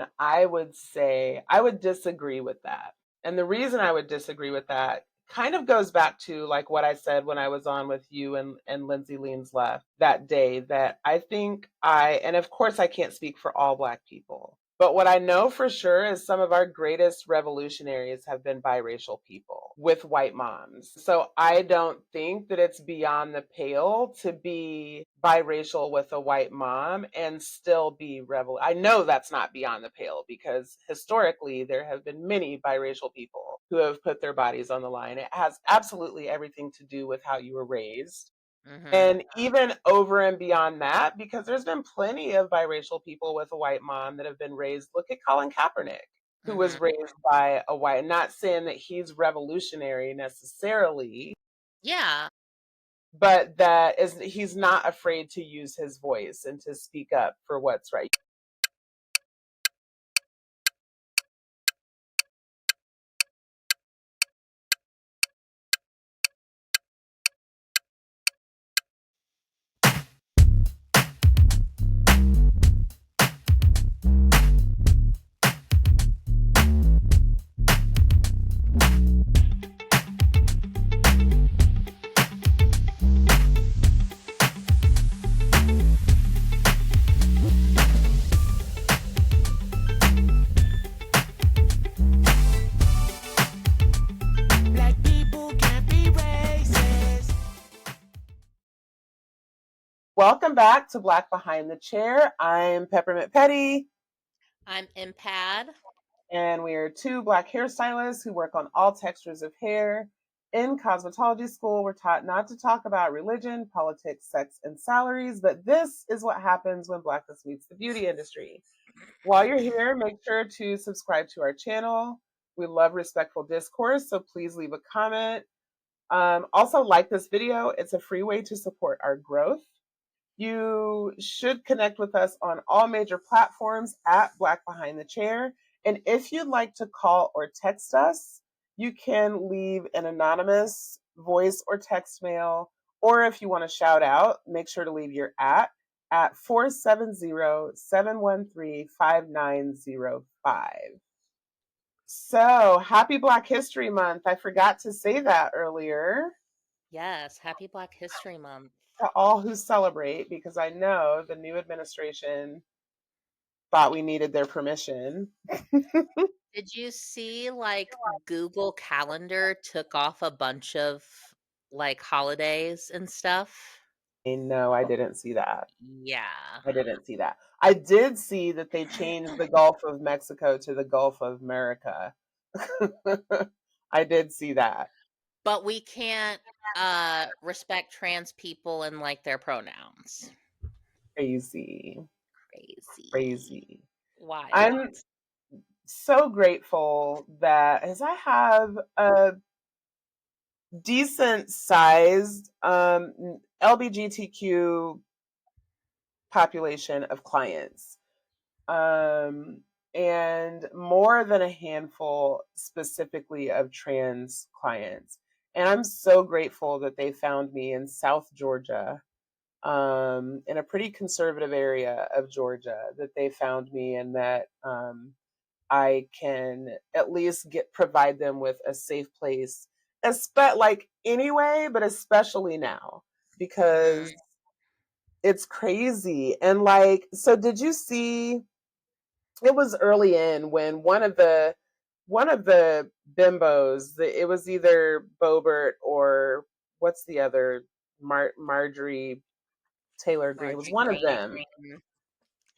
one, I would say I would disagree with that. And the reason I would disagree with that kind of goes back to like what I said when I was on with you and Lindsay Leans left that day, that I think and of course I can't speak for all Black people, but what I know for sure is some of our greatest revolutionaries have been biracial people with white moms. So I don't think that it's beyond the pale to be biracial with a white mom and still be I know that's not beyond the pale because historically there have been many biracial people who have put their bodies on the line. It has absolutely everything to do with how you were raised. Mm-hmm. And even over and beyond that, because there's been plenty of biracial people with a white mom that have been raised. Look at Colin Kaepernick, who Mm-hmm. was raised by a white, not saying that he's revolutionary necessarily, Yeah. but that is he's not afraid to use his voice and to speak up for what's right. Black people can't be racist. Welcome back to Black Behind the Chair. I'm Peppermint Petty, I'm M-Pad. and we are two Black hairstylists who work on all textures of hair. In cosmetology school, we're taught not to talk about religion, politics, sex, and salaries, but this is what happens when Blackness meets the beauty industry. While you're here, make sure to subscribe to our channel. We love respectful discourse, so please leave a comment. Also, like this video. It's a free way to support our growth. You should connect with us on all major platforms at Black Behind the Chair. And if you'd like to call or text us, you can leave an anonymous voice or text mail. Or if you want to shout out, make sure to leave your at 470-713-5905. So happy Black History Month. I forgot to say that earlier Yes. Happy Black History Month. to all who celebrate, because I know the new administration thought we needed their permission. Did you see like Google Calendar took off a bunch of like holidays and stuff? No, I didn't see that. Yeah. I didn't see that. I did see that they changed the Gulf of Mexico to the Gulf of America. I did see that. But we can't respect trans people and like their pronouns. Crazy. Crazy. Crazy. Wild. I'm so grateful that as I have a decent sized LGBTQ population of clients, um, and more than a handful specifically of trans clients. And I'm so grateful that they found me in South Georgia, in a pretty conservative area of Georgia, that they found me, and that I can at least provide them with a safe place, like anyway, but especially now Mm-hmm. because it's crazy. And like, so did you see? It was early in when one of the bimbos, it was either Bobert or what's the other, Marjorie Taylor Greene, was Marjorie one of them, Green.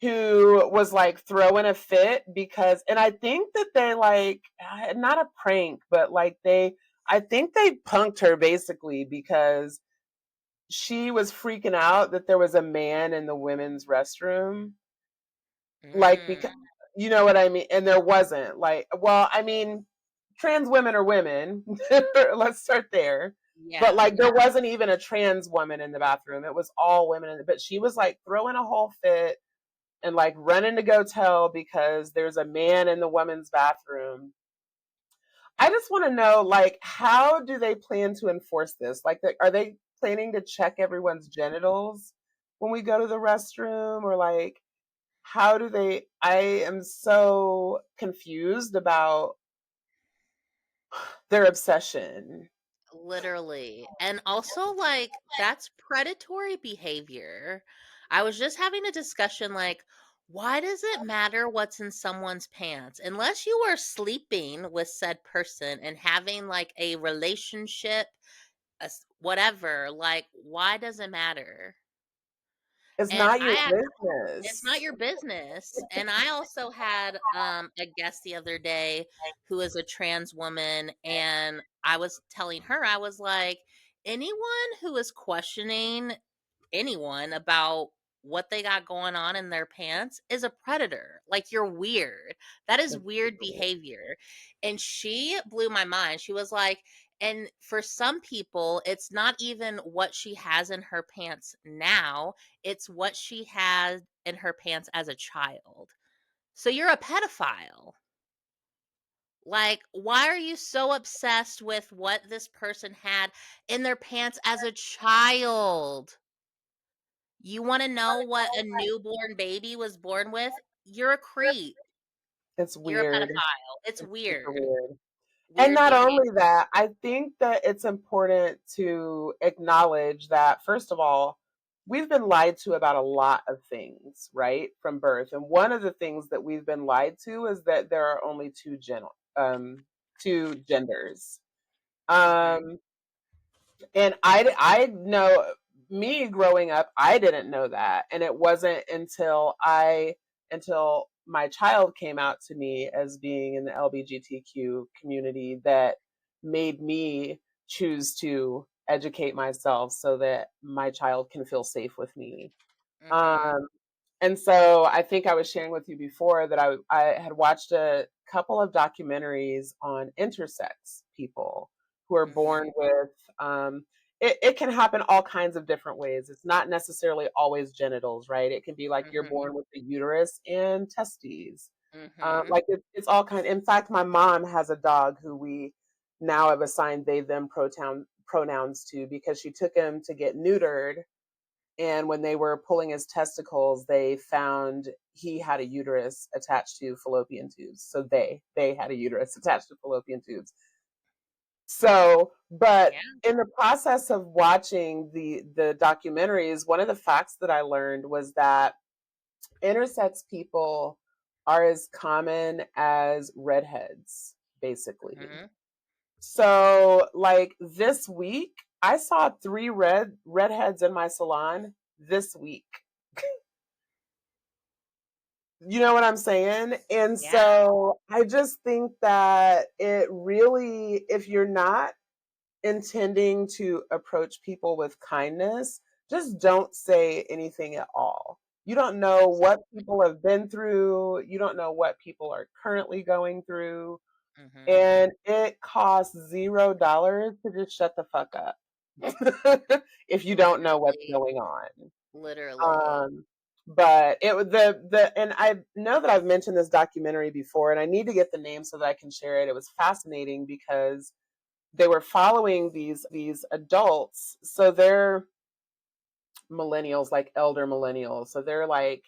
who was like throwing a fit because, and I think that they like, not a prank, but like I think they punked her basically because she was freaking out that there was a man in the women's restroom. Like, because, Mm. you know what I mean? And there wasn't, like, well, I mean, trans women are women. Let's start there. But Yeah. like, there wasn't even a trans woman in the bathroom. It was all women but she was like throwing a whole fit and like running to go tell because there's a man in the women's bathroom. I just want to know, like, how do they plan to enforce this? Like, are they planning to check everyone's genitals when we go to the restroom, or like, how do they, I am so confused about their obsession. Literally. And also, like, that's predatory behavior. I was just having a discussion like, why does it matter what's in someone's pants? Unless you are sleeping with said person and having like a relationship, whatever, like, why does it matter? It's And not your it's not business. your business. And I also had a guest the other day who is a trans woman, and I was telling her, I was like, anyone who is questioning anyone about what they got going on in their pants is a predator. Like, you're weird. That is weird behavior. And she blew my mind. She was like, and for some people, it's not even what she has in her pants now, it's what she had in her pants as a child. So you're a pedophile. Like, why are you so obsessed with what this person had in their pants as a child? You want to know what a newborn baby was born with? You're a creep. It's You're a weird. pedophile. It's It's super weird. weird. And Weird not behavior. only that, I think that it's important to acknowledge that, first of all, we've been lied to about a lot of things, right, from birth. And one of the things that we've been lied to is that there are only two genders. Mhm. Um, and I know, me growing up, I didn't know that. And it wasn't until my child came out to me as being in the LGBTQ community that made me choose to educate myself so that my child can feel safe with me. Mhm. Um, and so I think I was sharing with you before that I had watched a couple of documentaries on intersex people who are born Mhm. with, it can happen all kinds of different ways. It's not necessarily always genitals, right? It can be like you're Mhm. born with the uterus and testes. Mhm. Like it's all kind. In fact, my mom has a dog who we now have assigned they them pronouns to because she took him to get neutered, and when they were pulling his testicles, they found he had a uterus attached to fallopian tubes. So they had a uterus attached to fallopian tubes. So, but Yeah. in the process of watching the documentaries, one of the facts that I learned was that intersex people are as common as redheads, basically. Mhm. So, like this week, I saw three redheads in my salon this week. You know what I'm saying? And Yeah. so I just think that it really, if you're not intending to approach people with kindness, just don't say anything at all. You don't know what Absolutely. people have been through, you don't know what people are currently going through, Mhm. and it costs $0 to just shut the fuck up if you don't know what's Literally. going on. Literally. Um, but it was the and I know that I've mentioned this documentary before, and I need to get the name so that I can share it. It was fascinating because they were following these adults, so they're millennials, like elder millennials. So they're like,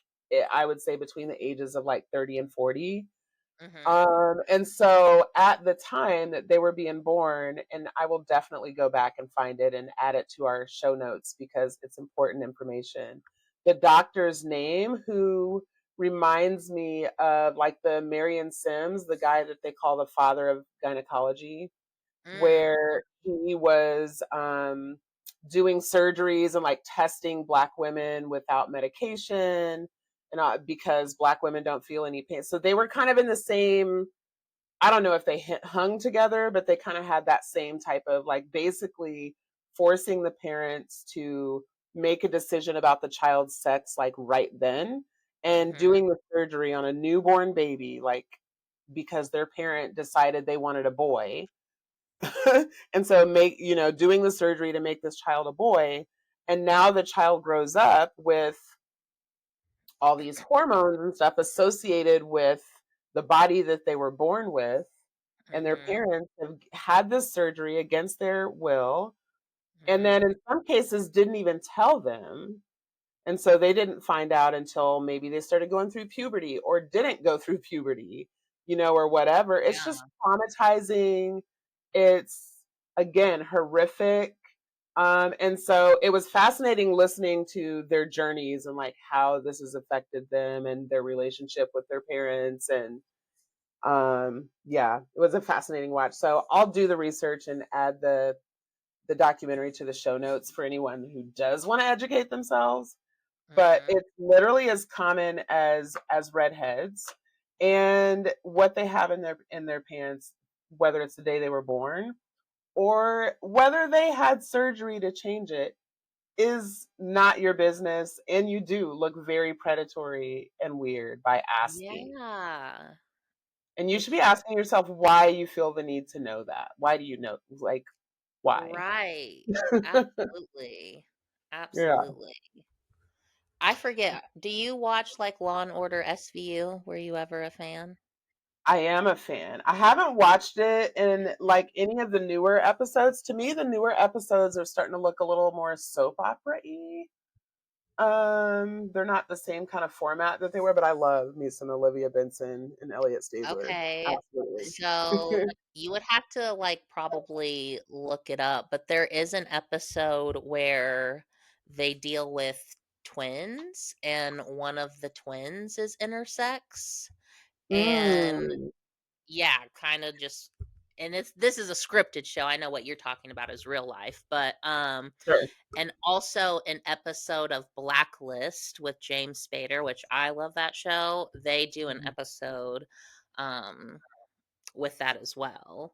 I would say between the ages of like 30 and 40. Mhm. And so at the time that they were being born, and I will definitely go back and find it and add it to our show notes because it's important information. The doctor's name, who reminds me of like the Marion Sims, the guy that they call the father of gynecology, Mm. where he was doing surgeries and like testing Black women without medication, and because Black women don't feel any pain. So they were kind of in the same, I don't know if they hung together, but they kind of had that same type of like basically forcing the parents to make a decision about the child's sex like right then, and Mhm. doing the surgery on a newborn baby like because their parent decided they wanted a boy. And so doing the surgery to make this child a boy, and now the child grows up with all these hormones and stuff associated with the body that they were born with, and their Mhm. parents have had this surgery against their will, and then Mhm. in some cases didn't even tell them. And so they didn't find out until maybe they started going through puberty or didn't go through puberty, or whatever. It's just Yeah. traumatizing. It's, again, horrific. And so it was fascinating listening to their journeys and like how this has affected them and their relationship with their parents. And yeah, it was a fascinating watch. So I'll do the research and add the documentary to the show notes for anyone who does want to educate themselves. But Mhm. it's literally as common as redheads, and what they have in their pants, whether it's the day they were born or whether they had surgery to change it, is not your business. And you do look very predatory and weird by asking. Yeah. And you should be It's asking yourself why you feel the need to know that. Why do you know? Like, why? right. Absolutely. Yeah. Absolutely. I forget, do you watch, like, Law& and Order SVU? Were you ever a fan? I am a fan. I haven't watched it in like any of the newer episodes. To me, the newer episodes are starting to look a little more soap opera-y. They're not the same kind of format that they were, but I love me some Olivia Benson and Elliot Stabler. Okay. Absolutely. So, you would have to, like, probably look it up, but there is an episode where they deal with twins, and one of the twins is intersex, and Mm, yeah, kinda just and this is a scripted show, I know what you're talking about is real life, but, sure. and also an episode of Blacklist with James Spader, which I love that show, they do an Mhm. episode, um, with that as well.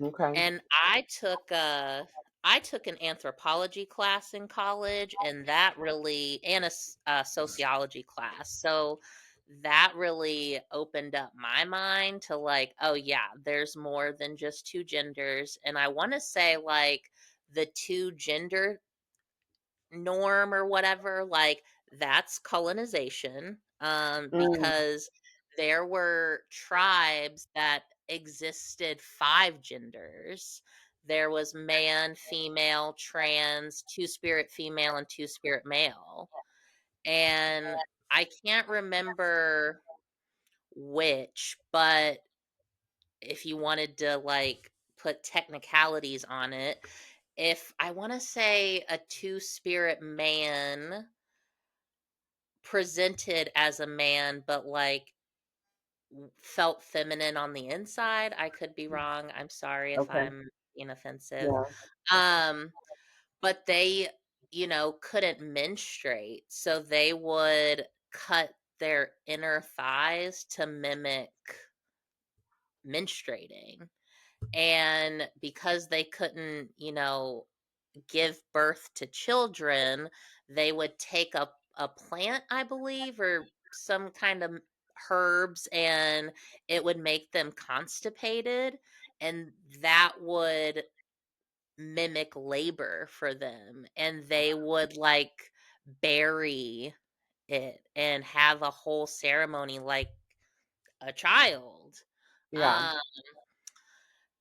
Okay. And I took an anthropology class in college, and that really and a sociology class. So that really opened up my mind to like, oh yeah, there's more than just two genders. And I want to say like the two gender norm or whatever, like that's colonization. Mm, Because there were tribes that existed five genders. There was man, female, trans, two spirit female, and two spirit male. And I can't remember which, but if you wanted to like put technicalities on it, if I want to say a two spirit man presented as a man, but like felt feminine on the inside. I could be wrong. I'm sorry if okay. I'm being offensive. Yeah. Um, but they, couldn't menstruate. So they would cut their inner thighs to mimic menstruating. And because they couldn't, give birth to children, they would take a plant, I believe, or some kind of herbs, and it would make them constipated, and that would mimic labor for them, and they would like bury it and have a whole ceremony like a child. Yeah. Um,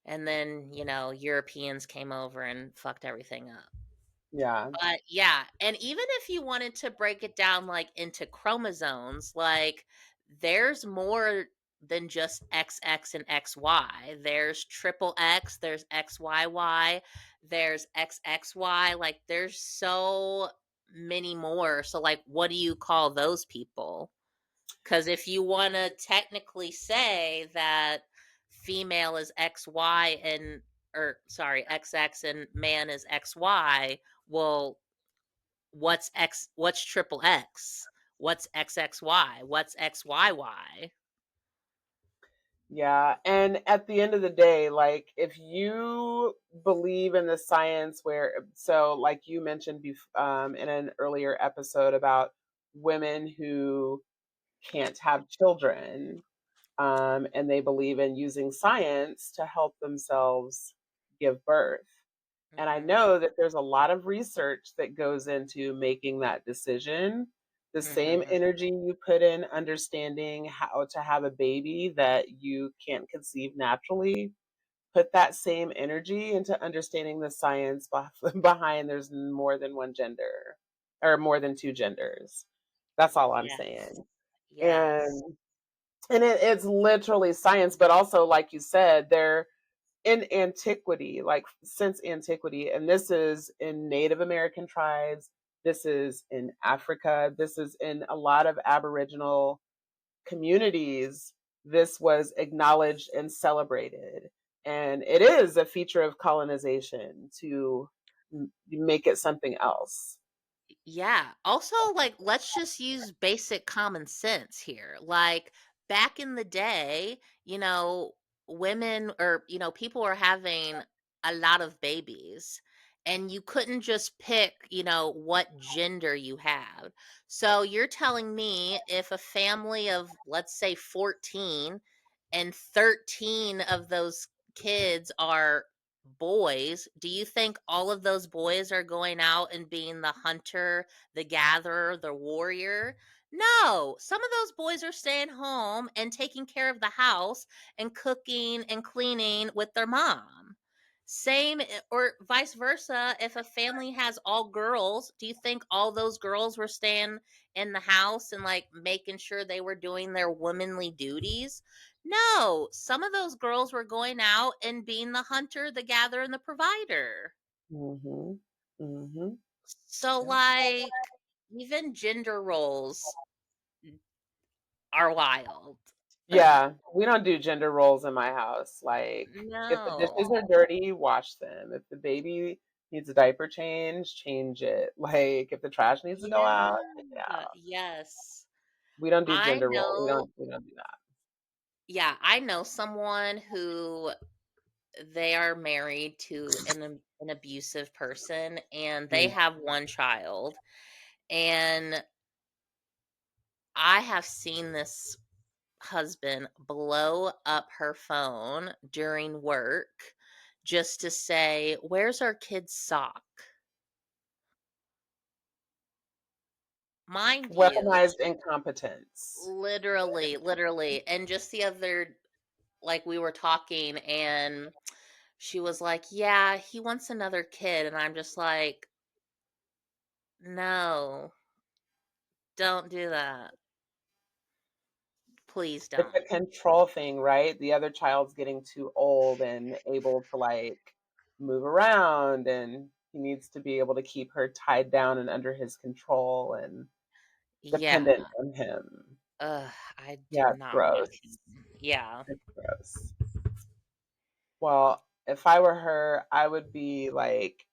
and then, Europeans came over and fucked everything up. Yeah. But yeah, and even if you wanted to break it down like into chromosomes, like there's more than just XX and XY. There's triple X, there's XYY, there's XXY, like there's so many more. So like what do you call those people? Cuz if you want to technically say that female is XY and or sorry, XX and man is XY, well, what's triple X? What's XXY? What's XYY? Yeah. And at the end of the day, like if you believe in the science so like you mentioned in an earlier episode about women who can't have children, and they believe in using science to help themselves give birth. And I Mhm. know that there's a lot of research that goes into making that decision. The same Mhm. energy you put in understanding how to have a baby that you can't conceive naturally, put that same energy into understanding the science behind there's more than one gender. or more than two genders. That's all I'm Yes. saying. Yes. And it's literally science, but also, like you said, they're in antiquity, like since antiquity, and this is in Native American tribes, this is in Africa, this is in a lot of Aboriginal communities, this was acknowledged and celebrated. And it is a feature of colonization to make it something else. Yeah. Also, like, let's just use basic common sense here. Like, back in the day, women or, people were having a lot of babies, and you couldn't just pick, what gender you had. So you're telling me if a family of, let's say, 14 and 13 of those kids are boys, do you think all of those boys are going out and being the hunter, the gatherer, the warrior? No, some of those boys are staying home and taking care of the house and cooking and cleaning with their mom. Same or vice versa. If a family has all girls, do you think all those girls were staying in the house and like making sure they were doing their womanly duties? No, some of those girls were going out and being the hunter, the gatherer, and the provider. Mm-hmm. Mm-hmm. So, Yeah. like, even gender roles are wild. Yeah, we don't do gender roles in my house. Like, if the dishes No. are dirty, wash them. If the baby needs a diaper change, change it. Like, if the trash needs to go out, take it Yeah. out. Yes. We don't do I gender role. We know. don't do that. Yeah, I know someone who they are married to an abusive person, and they Mm. have one child. And I have seen this husband blow up her phone during work just to say, "Where's our kid's sock?" Mind you, Weaponized incompetence. literally. And just the other, like, we were talking, and she was like, "Yeah, he wants another kid." And I'm just like, "No, don't do that. Please It's a don't." control thing, right? The other child's getting too old and able to like move around, and he needs to be able to keep her tied down and under his control and Yeah. dependent on him. Ugh, I do Yeah, it's not want gross. him. Yeah. It's gross. Well, if I were her, I would be like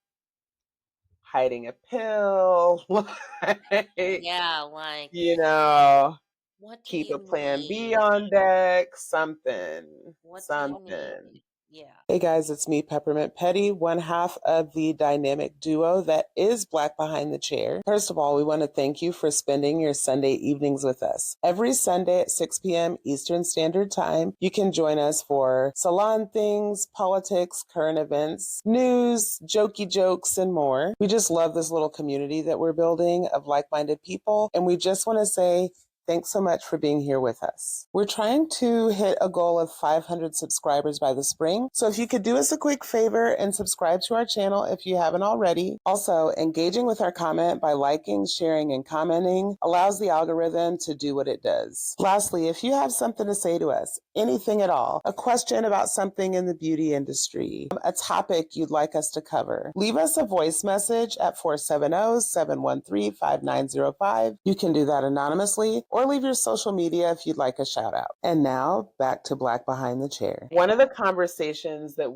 hiding a pill, like, Yeah, like, you know, what do keep you a plan B need? on deck, something, What do you something. need? Yeah. Hey guys, it's me, Peppermint Petty, one half of the dynamic duo that is Black Behind the Chair. First of all, we want to thank you for spending your Sunday evenings with us. Every Sunday at 6 p.m. Eastern Standard Time, you can join us for salon things, politics, current events, news, jokey jokes, and more. We just love this little community that we're building of like-minded people, and we just want to say thanks so much for being here with us. We're trying to hit a goal of 500 subscribers by the spring. So if you could do us a quick favor and subscribe to our channel if you haven't already. Also, engaging with our comment by liking, sharing, and commenting allows the algorithm to do what it does. Lastly, if you have something to say to us, anything at all, a question about something in the beauty industry, a topic you'd like us to cover, leave us a voice message at 470-713-5905. You can do that anonymously or leave your social media if you'd like a shout out. And now back to Black Behind the Chair. One of the conversations that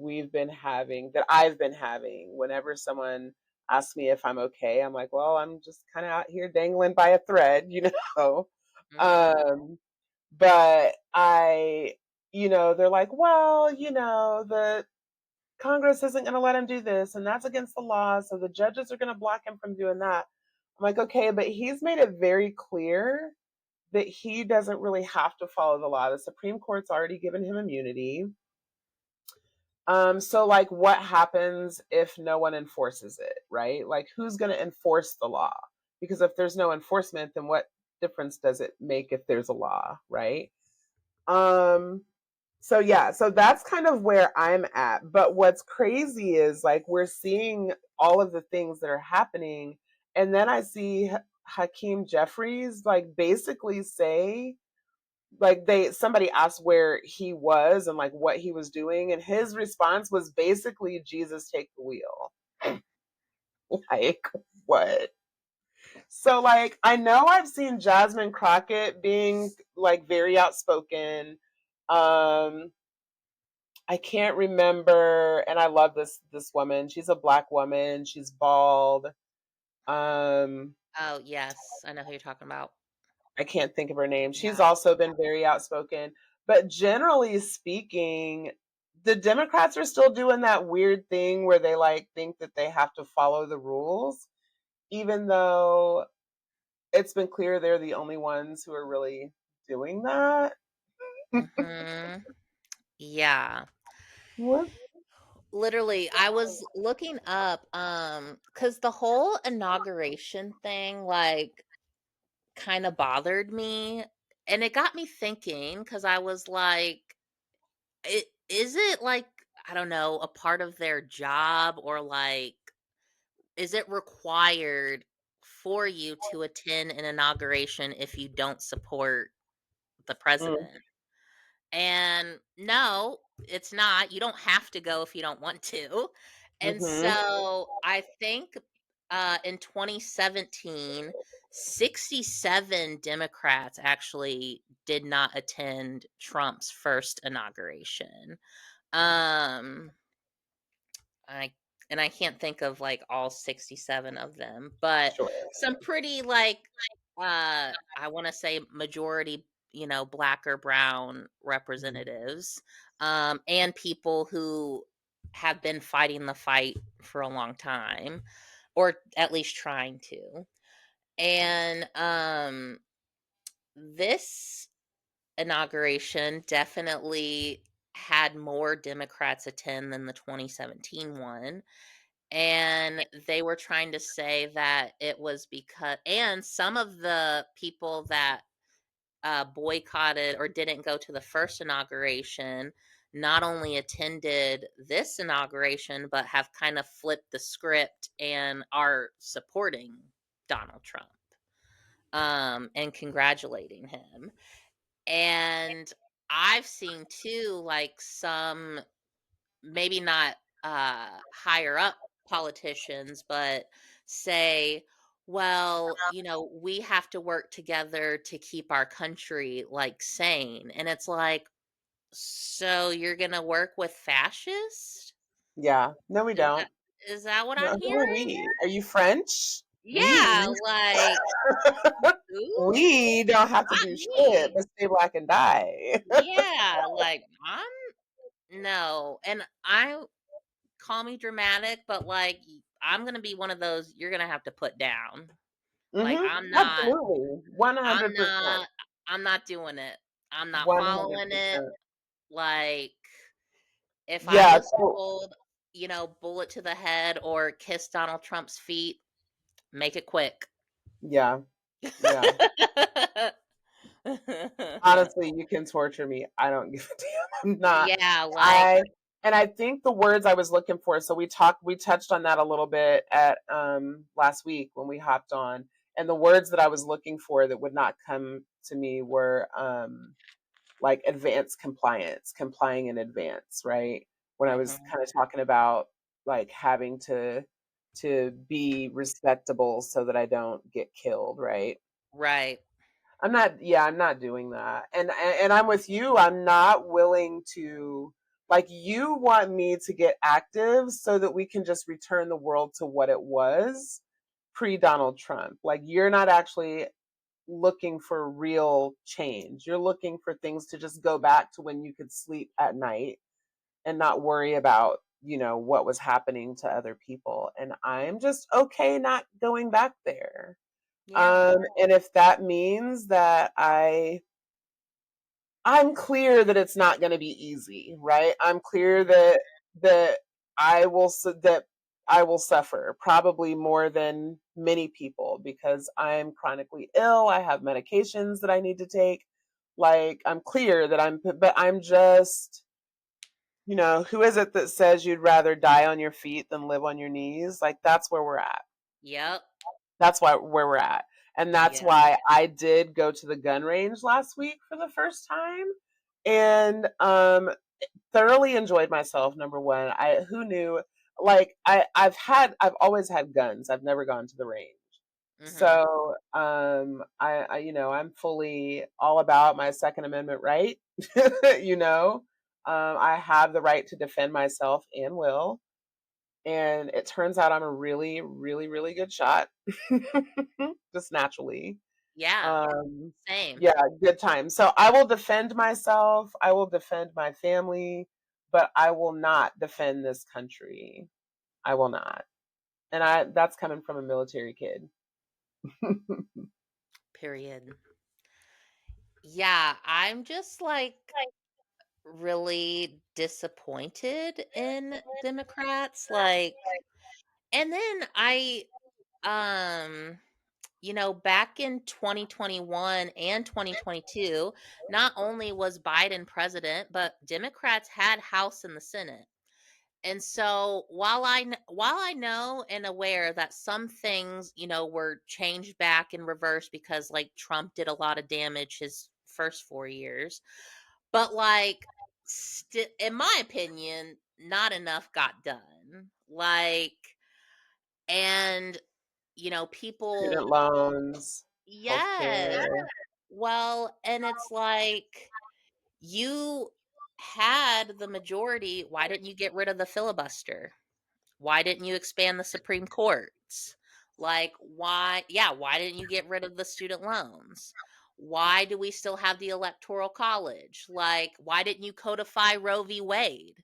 I've been having whenever someone asks me if I'm okay, I'm like, well, I'm just kind of out here dangling by a thread, you know. Mhm. Um, but they're like, well, the Congress isn't going to let him do this, and that's against the law, so the judges are going to block him from doing that. I'm like, okay, but he's made it very clear that he doesn't really have to follow the law. The Supreme Court's already given him immunity. So like what happens if no one enforces it, right? Like who's going to enforce the law? Because if there's no enforcement, then what difference does it make if there's a law, right? Um so yeah, so that's kind of where I'm at. But what's crazy is like we're seeing all of the things that are happening And then I see Hakeem Jeffries like basically say, like, somebody asked where he was and like what he was doing, and his response was basically, Jesus take the wheel. Like, what? So like, I know I've seen Jasmine Crockett being like very outspoken. um I can't remember, and I love this woman. She's a black woman. She's bald. Um, Oh, yes, I know who you're talking about. I can't think of her name. She's Yeah. also been very outspoken. But generally speaking, the Democrats are still doing that weird thing where they like think that they have to follow the rules, even though it's been clear they're the only ones who are really doing that. Mhm. Yeah. What? Literally, I was looking up, because the whole inauguration thing, like, kinda bothered me, and it got me thinking because I was like, is it, like, I don't know, a part of their job or, like, is it required for you to attend an inauguration if you don't support the Mm, president? And no, it's not. You don't have to go if you don't want to. And mhm. so I think in 2017, 67 Democrats actually did not attend Trump's first inauguration. Um, I and I can't think of like all 67 of them, but Sure. some pretty like I want to say majority, black or brown Mhm. representatives and people who have been fighting the fight for a long time or at least trying to. And this inauguration definitely had more Democrats attend than the 2017 one, and they were trying to say that it was because and some of the people that boycotted or didn't go to the first inauguration not only attended this inauguration but have kind of flipped the script and are supporting Donald Trump and congratulating him. And I've seen too, like, some maybe not higher up politicians, but say, well, we have to work together to keep our country like sane. And it's like, so you're gonna work with fascists? Yeah. No, we Is don't. that is that what No, I'm who are hearing? we? Are you French? Yeah, We like, who? we don't have to Not do shit me. but stay black and die. Yeah, like, no. And I call me dramatic, but like I'm gonna be one of those you're gonna have to put down. Like Mhm. Absolutely. I'm 100%. not I'm not doing it. I'm not following it. 100%. Like if I Yeah, was so told, bullet to the head or kiss Donald Trump's feet, make it quick. yeah, yeah. Honestly, you can torture me. I don't give a damn. I'm not. Yeah, like, I and I think the words I was looking for, so we touched on that a little bit at last week when we hopped on. And the words that I was looking for that would not come to me were like advanced compliance, complying in advance, right? When I was mhm, kind of talking about like having to be respectable so that I don't get killed, right? right. I'm not doing that. And I'm with you. I'm not willing to, like, you want me to get active so that we can just return the world to what it was pre Donald Trump. Like, you're not actually looking for real change. You're looking for things to just go back to when you could sleep at night and not worry about, what was happening to other people. And I'm just okay not going back there. Yeah. And if that means that I'm clear that it's not going to be easy, right? I'm clear Mhm. that that I will suffer probably more than many people because I'm chronically ill. I have medications that I need to take. Like, I'm clear that but I'm just, who is it that says you'd rather die on your feet than live on your knees? Like, that's where we're at. Yep. That's where we're at. And that's Yeah. why I did go to the gun range last week for the first time, and thoroughly enjoyed myself. Number one, I who knew, like I've always had guns. I've never gone to the range. Mhm. So I I'm fully all about my Second Amendment right. you know. I have the right to defend myself and will. And it turns out I'm a really, really, really good shot. Just naturally. Yeah. Um, Same. yeah, good time. So I will defend myself. I will defend my family, but I will not defend this country. I will not. And that's coming from a military kid. Period. Yeah, I'm just like really disappointed in Democrats. Like, and then um, back in 2021 and 2022, not only was Biden president, but Democrats had House and the Senate. And so while I know and aware that some things, were changed back in reverse because like Trump did a lot of damage his first 4 years, but like in my opinion, not enough got done. Like, and Student people, loans, yes. healthcare. Well, and it's like you had the majority. Why didn't you get rid of the filibuster? Why didn't you expand the Supreme Courts? Like, why didn't you get rid of the student loans? Why do we still have the Electoral College? Like, why didn't you codify Roe v. Wade?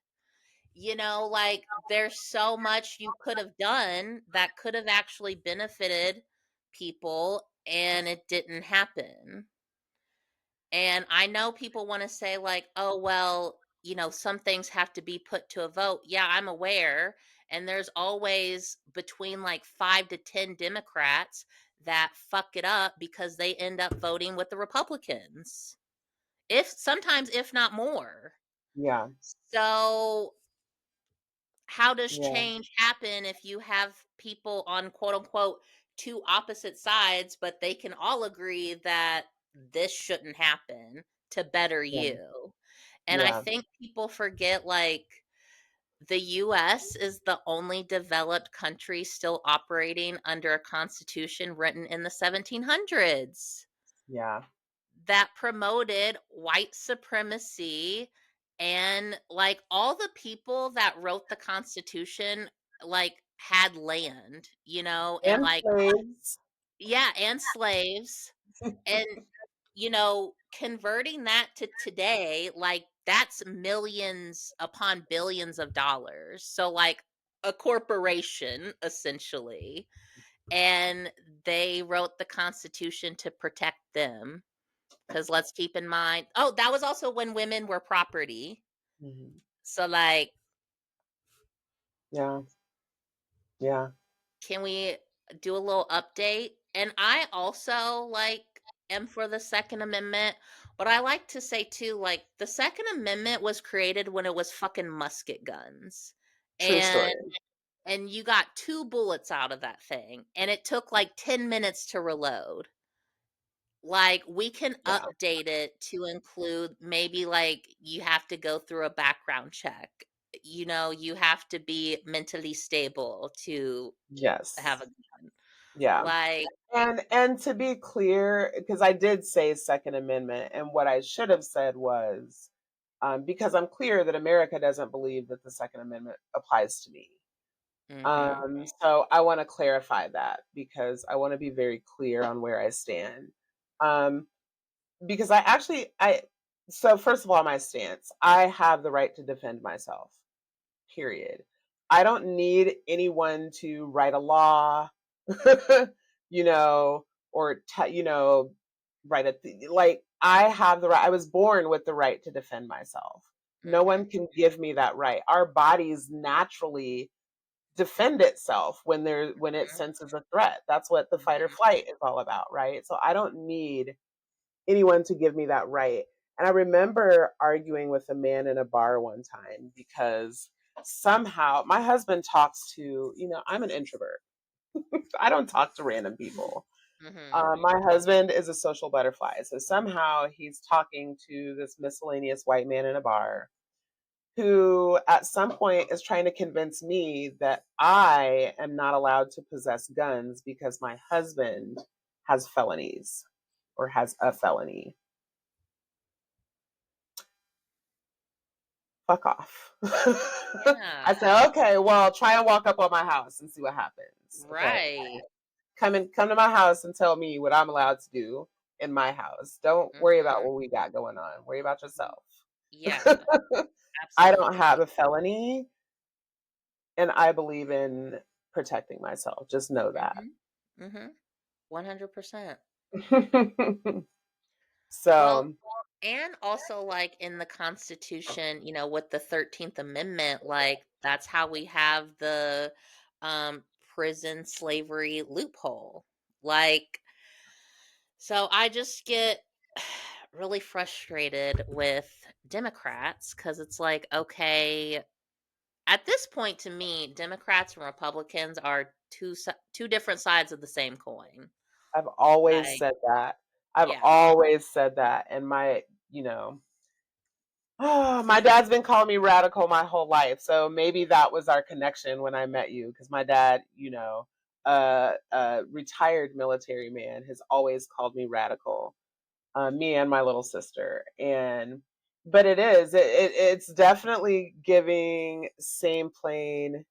Like, there's so much you could have done that could have actually benefited people, and it didn't happen. And I know people want to say, like, oh, well, some things have to be put to a vote. Yeah, I'm aware. And there's always between like 5 to 10 Democrats that fuck it up because they end up voting with the Republicans. If sometimes, if not more. Yeah, So, how does yeah, change happen if you have people on quote unquote two opposite sides, but they can all agree that this shouldn't happen to better yeah, you? And I yeah. think people forget like the US is the only developed country still operating under a constitution written in the 1700s Yeah. that promoted white supremacy, and like all the people that wrote the constitution like had land, and And like slaves. yeah, and slaves, and converting that to today, like that's millions upon billions of dollars. So like a corporation essentially, and they wrote the constitution to protect them. Because let's keep in mind, oh, that was also when women were property. Mhm. So, like, Yeah, yeah. can we do a little update? And I also, like, am for the Second Amendment. But I like to say, too, like, the Second Amendment was created when it was fucking musket guns. True And story. and you got 2 bullets out of that thing. And it took like 10 minutes to reload. Like, we can Yeah. update it to include maybe, like, you have to go through a background check. You have to be mentally stable to have Yes. a gun. Yeah. Like And to be clear, because I did say Second Amendment, and what I should have said was, because I'm clear that America doesn't believe that the Second Amendment applies to me. mhm, So I want to clarify that because I want to be very clear on where I stand. Um, because so first of all, my stance, I have the right to defend myself, period. I don't need anyone to write a law, you know, or write like I have the right. I was born with the right to defend myself. No one mhm, can give me that right. Our bodies naturally defend itself when it mhm, senses a threat. That's what the fight or mhm. flight is all about, right? So I don't need anyone to give me that right. And I remember arguing with a man in a bar one time because somehow my husband talks to, I'm an introvert. I don't talk to random people. Mhm. My husband is a social butterfly. So somehow he's talking to this miscellaneous white man in a bar who at some point is trying to convince me that I am not allowed to possess guns because my husband has felonies or has a felony. Fuck off. I Yeah. said, okay, well, try and walk up on my house and see what happens. Okay. Right. Come to my house and tell me what I'm allowed to do in my house. Don't worry about Mhm. what we got going on. Worry about yourself. Yeah, I don't have absolutely. a felony and I believe in protecting myself. Just know that. Mhm. Mhm. 100%. Well, So and also like in the Constitution, with the 13th Amendment, like that's how we have the prison slavery loophole. Like, so I just get really frustrated with Democrats because it's like, okay, at this point to me, Democrats and Republicans are two different sides of the same coin. I've always Like, said that. I've yeah. always said that. And you know, my dad's been calling me radical my whole life. So maybe that was our connection when I met you. Because my dad, a retired military man, has always called me radical, me and my little sister. But it's definitely giving same plane,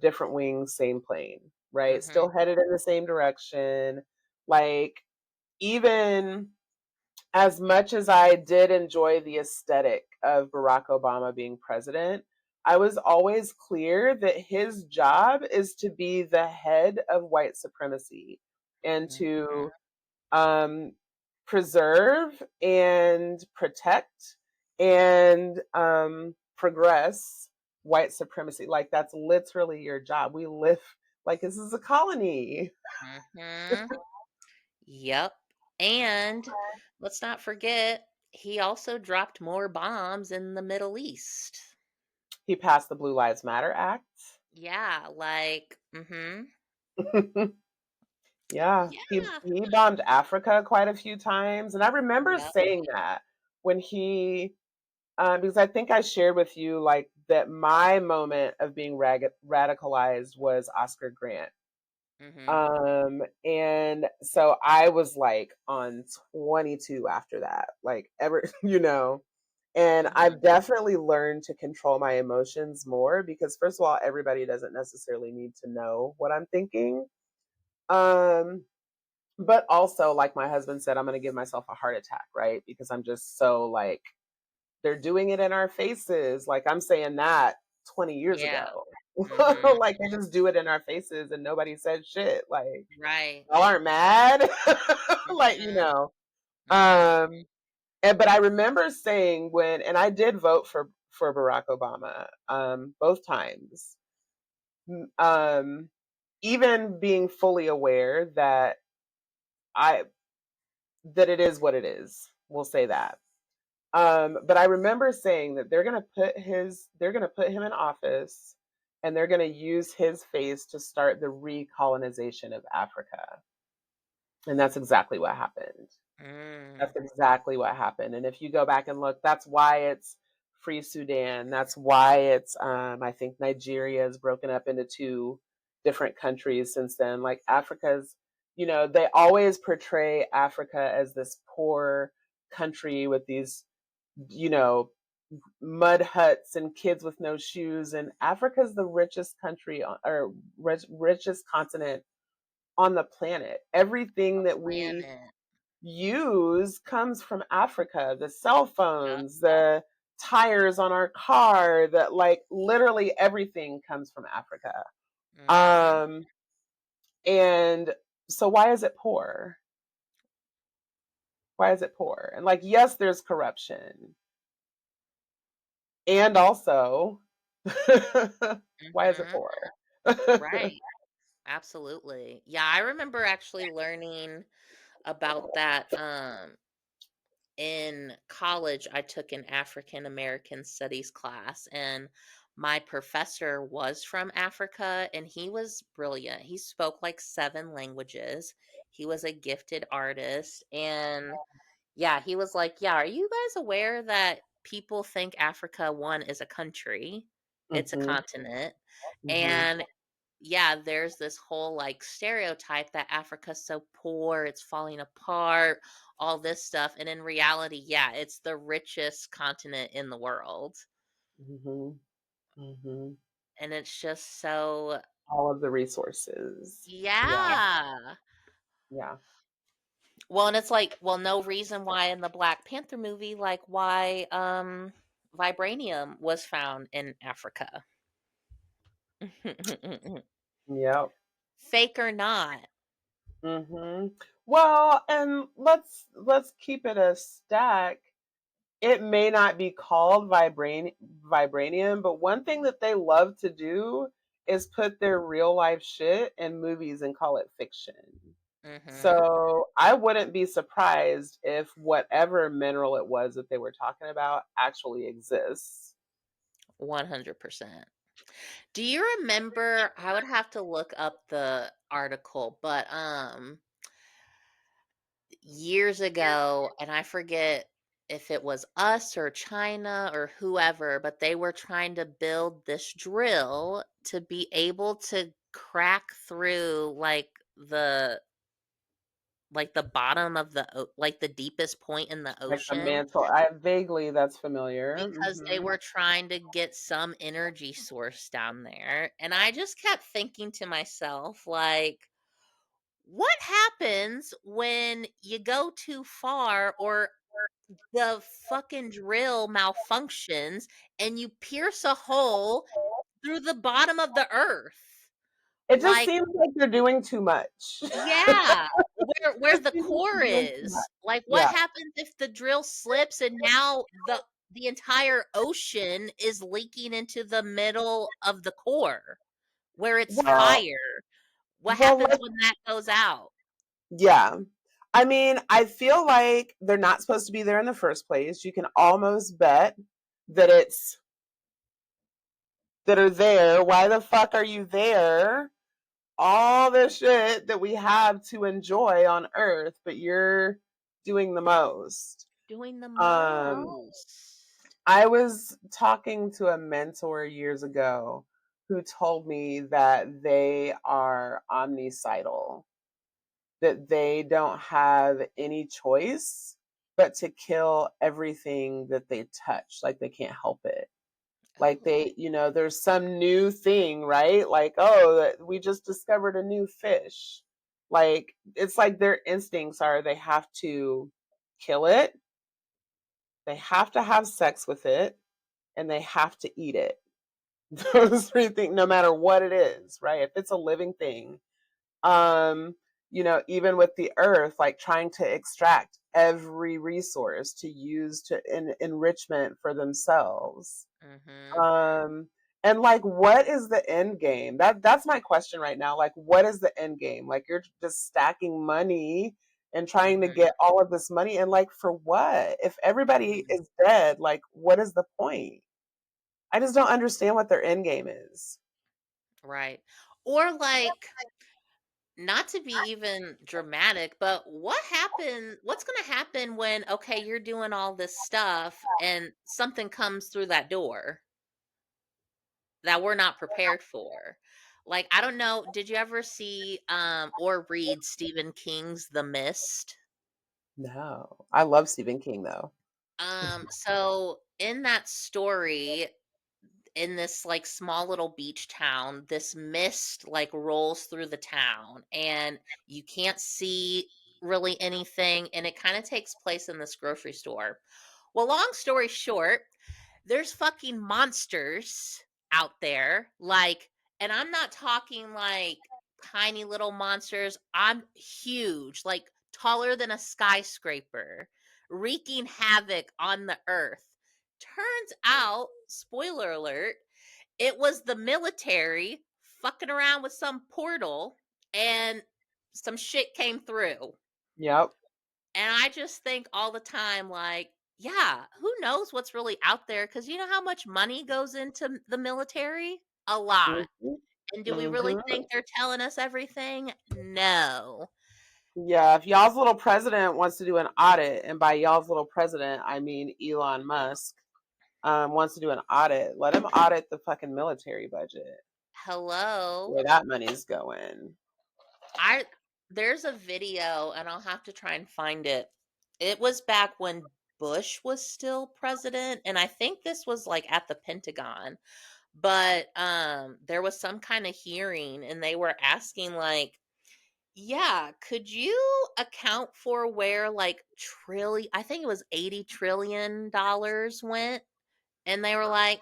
different wings, same plane, right? Mhm. Still headed in the same direction. Like, even as much as I did enjoy the aesthetic of Barack Obama being president, I was always clear that his job is to be the head of white supremacy and Mhm. to um, preserve and protect and progress white supremacy. Like, that's literally your job. We live like this is a colony. Mhm. Yep. And let's not forget, he also dropped more bombs in the Middle East. He passed the Blue Lives Matter Act. Yeah, like, Yeah, yeah. he bombed Africa quite a few times, and I remember Yep. saying that when because I think I shared with you like that my moment of being radicalized was Oscar Grant. Mhm. And so I was like on 22 after that, like ever, and I've Mhm. definitely learned to control my emotions more because first of all, everybody doesn't necessarily need to know what I'm thinking. Um, but also, like my husband said, I'm going to give myself a heart attack, right? Because I'm just so like, they're doing it in our faces. Like I'm saying that 20 years Yeah. ago. Mhm. Like they just do it in our faces and nobody said shit. Like, Right. y'all aren't mad. Like, Mhm. Mhm. Um, but I remember saying and I did vote for Barack Obama, both times. Um, even being fully aware I that it is what it is. We'll say that. But I remember saying that they're gonna put him in office and they're gonna use his face to start the recolonization of Africa. And that's exactly what happened. Mm. That's exactly what happened. And if you go back and look, that's why it's Free Sudan. That's why it's I think Nigeria is broken up into two different countries since then. Like Africa's, they always portray Africa as this poor country with these, you know, mud huts and kids with no shoes. And Africa's the richest country or richest continent on the planet. Everything that we Planet. use comes from Africa. The cell Yep. phones, the tires on our car, that like literally everything comes from Africa. Mhm. Um, and so why is it poor? Why is it poor? And like, yes, there's corruption. And also, why is it Mhm. poor? Right. Absolutely. Yeah, I remember actually learning about that in college, I took an African American studies class, and my professor was from Africa, and he was brilliant. He spoke like 7 languages. He was a gifted artist. And yeah, he was like, "Yeah, are you guys aware that people think Africa, one, is a country? It's a Mhm. continent. Mhm. And yeah, there's this whole like stereotype that Africa's so poor, it's falling apart, all this stuff. And in reality, yeah, it's the richest continent in the world. Mhm. Mhm. And it's just so, All of the resources. Yeah. yeah. Yeah. Well, and it's like, well, no reason why in the Black Panther movie, like why vibranium was found in Africa. Yep. Fake or not. Mhm. Well, and let's keep it a stack. It may not be called vibranium, but one thing that they love to do is put their real life shit in movies and call it fiction. Mhm. So I wouldn't be surprised if whatever mineral it was that they were talking about actually exists. 100%. Do you remember, I would have to look up the article, but years ago, and I forget if it was us or China or whoever, but they were trying to build this drill to be able to crack through the bottom of like the deepest point in the Like the ocean, mantle. I vaguely that's familiar. because they Hmm. were trying to get some energy source down there. And I just kept thinking to myself, like, what happens when you go too far, or the fucking drill malfunctions and you pierce a hole through the bottom of the earth? It just Like, seems like they're doing too much. yeah, where Just the seems like core they're doing too much. is. Like, what Yeah. happens if the drill slips and now the entire ocean is leaking into the middle of the core where it's Well, fire? What well, happens when that goes out? yeah. I mean, I feel like they're not supposed to be there in the first place. You can almost bet that it's that are there. Why the fuck are you there? All the shit that we have to enjoy on Earth, but you're doing the most. Doing the Um, most. I was talking to a mentor years ago who told me that they are omnicidal, that they don't have any choice but to kill everything that they touch. Like they can't help it. Like Oh. there's some new thing, right? Like, oh, we just discovered a new fish. Like, it's like their instincts are they have to kill it, they have to have sex with it, and they have to eat it. Those three things, no matter what it is, right? If it's a living thing, um even with the earth, like trying to extract every resource to use to enrichment for themselves. Mhm. um and like, what is the end game? That's my question right now. Like, what is the end game? Like, you're just stacking money and trying to Mhm. get all of this money, and like, for what? If everybody Mhm. is dead, like, what is the point? I just don't understand what their end game is. Right. Or like, not to be even dramatic, but what's going to happen when, okay, you're doing all this stuff and something comes through that door that we're not prepared for? Like, I don't know, did you ever see or read Stephen King's The Mist? No, I love Stephen King though. So in that story, in this like small little beach town, this mist like rolls through the town, and you can't see really anything, and it kind of takes place in this grocery store. Well, long story short, there's fucking monsters out there, like, and I'm not talking like tiny little monsters. I'm huge, like taller than a skyscraper, wreaking havoc on the earth. Turns out, spoiler alert, it was the military fucking around with some portal, and some shit came through. Yep. And I just think all the time, like, yeah, who knows what's really out there? Because you know how much money goes into the military? A lot. Mhm. And do we really Mhm. think they're telling us everything? No. Yeah, if y'all's little president wants to do an audit, and by y'all's little president, I mean Elon Musk, wants to do an audit, let him audit the fucking military budget, Hello. where that money's going. I There's a video and I'll have to try and find it. It was back when Bush was still president, and I think this was like at the Pentagon. But there was some kind of hearing and they were asking like, yeah, could you account for where like trillion, I think it was $80 trillion went? And they were like,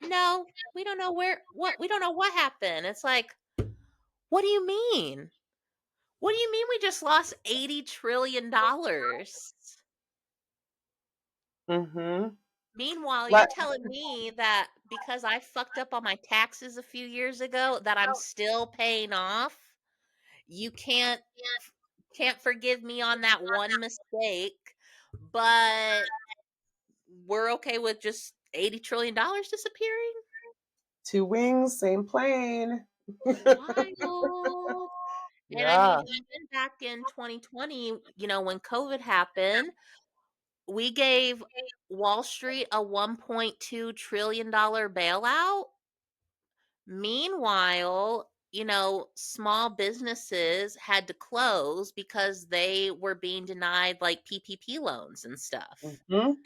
no, we don't know we don't know what happened. It's like, what do you mean? What do you mean we just lost $80 trillion? Mhm. Meanwhile, you're Let telling me that because I fucked up on my taxes a few years ago that I'm still paying off? You can't forgive me on that one mistake, but we're okay with just $80 trillion disappearing? two wings, same plane. Wild. And I Yeah. mean, even back in 2020, when COVID happened, we gave Wall Street a $1.2 trillion bailout. Meanwhile, small businesses had to close because they were being denied like PPP loans and stuff. Mhm.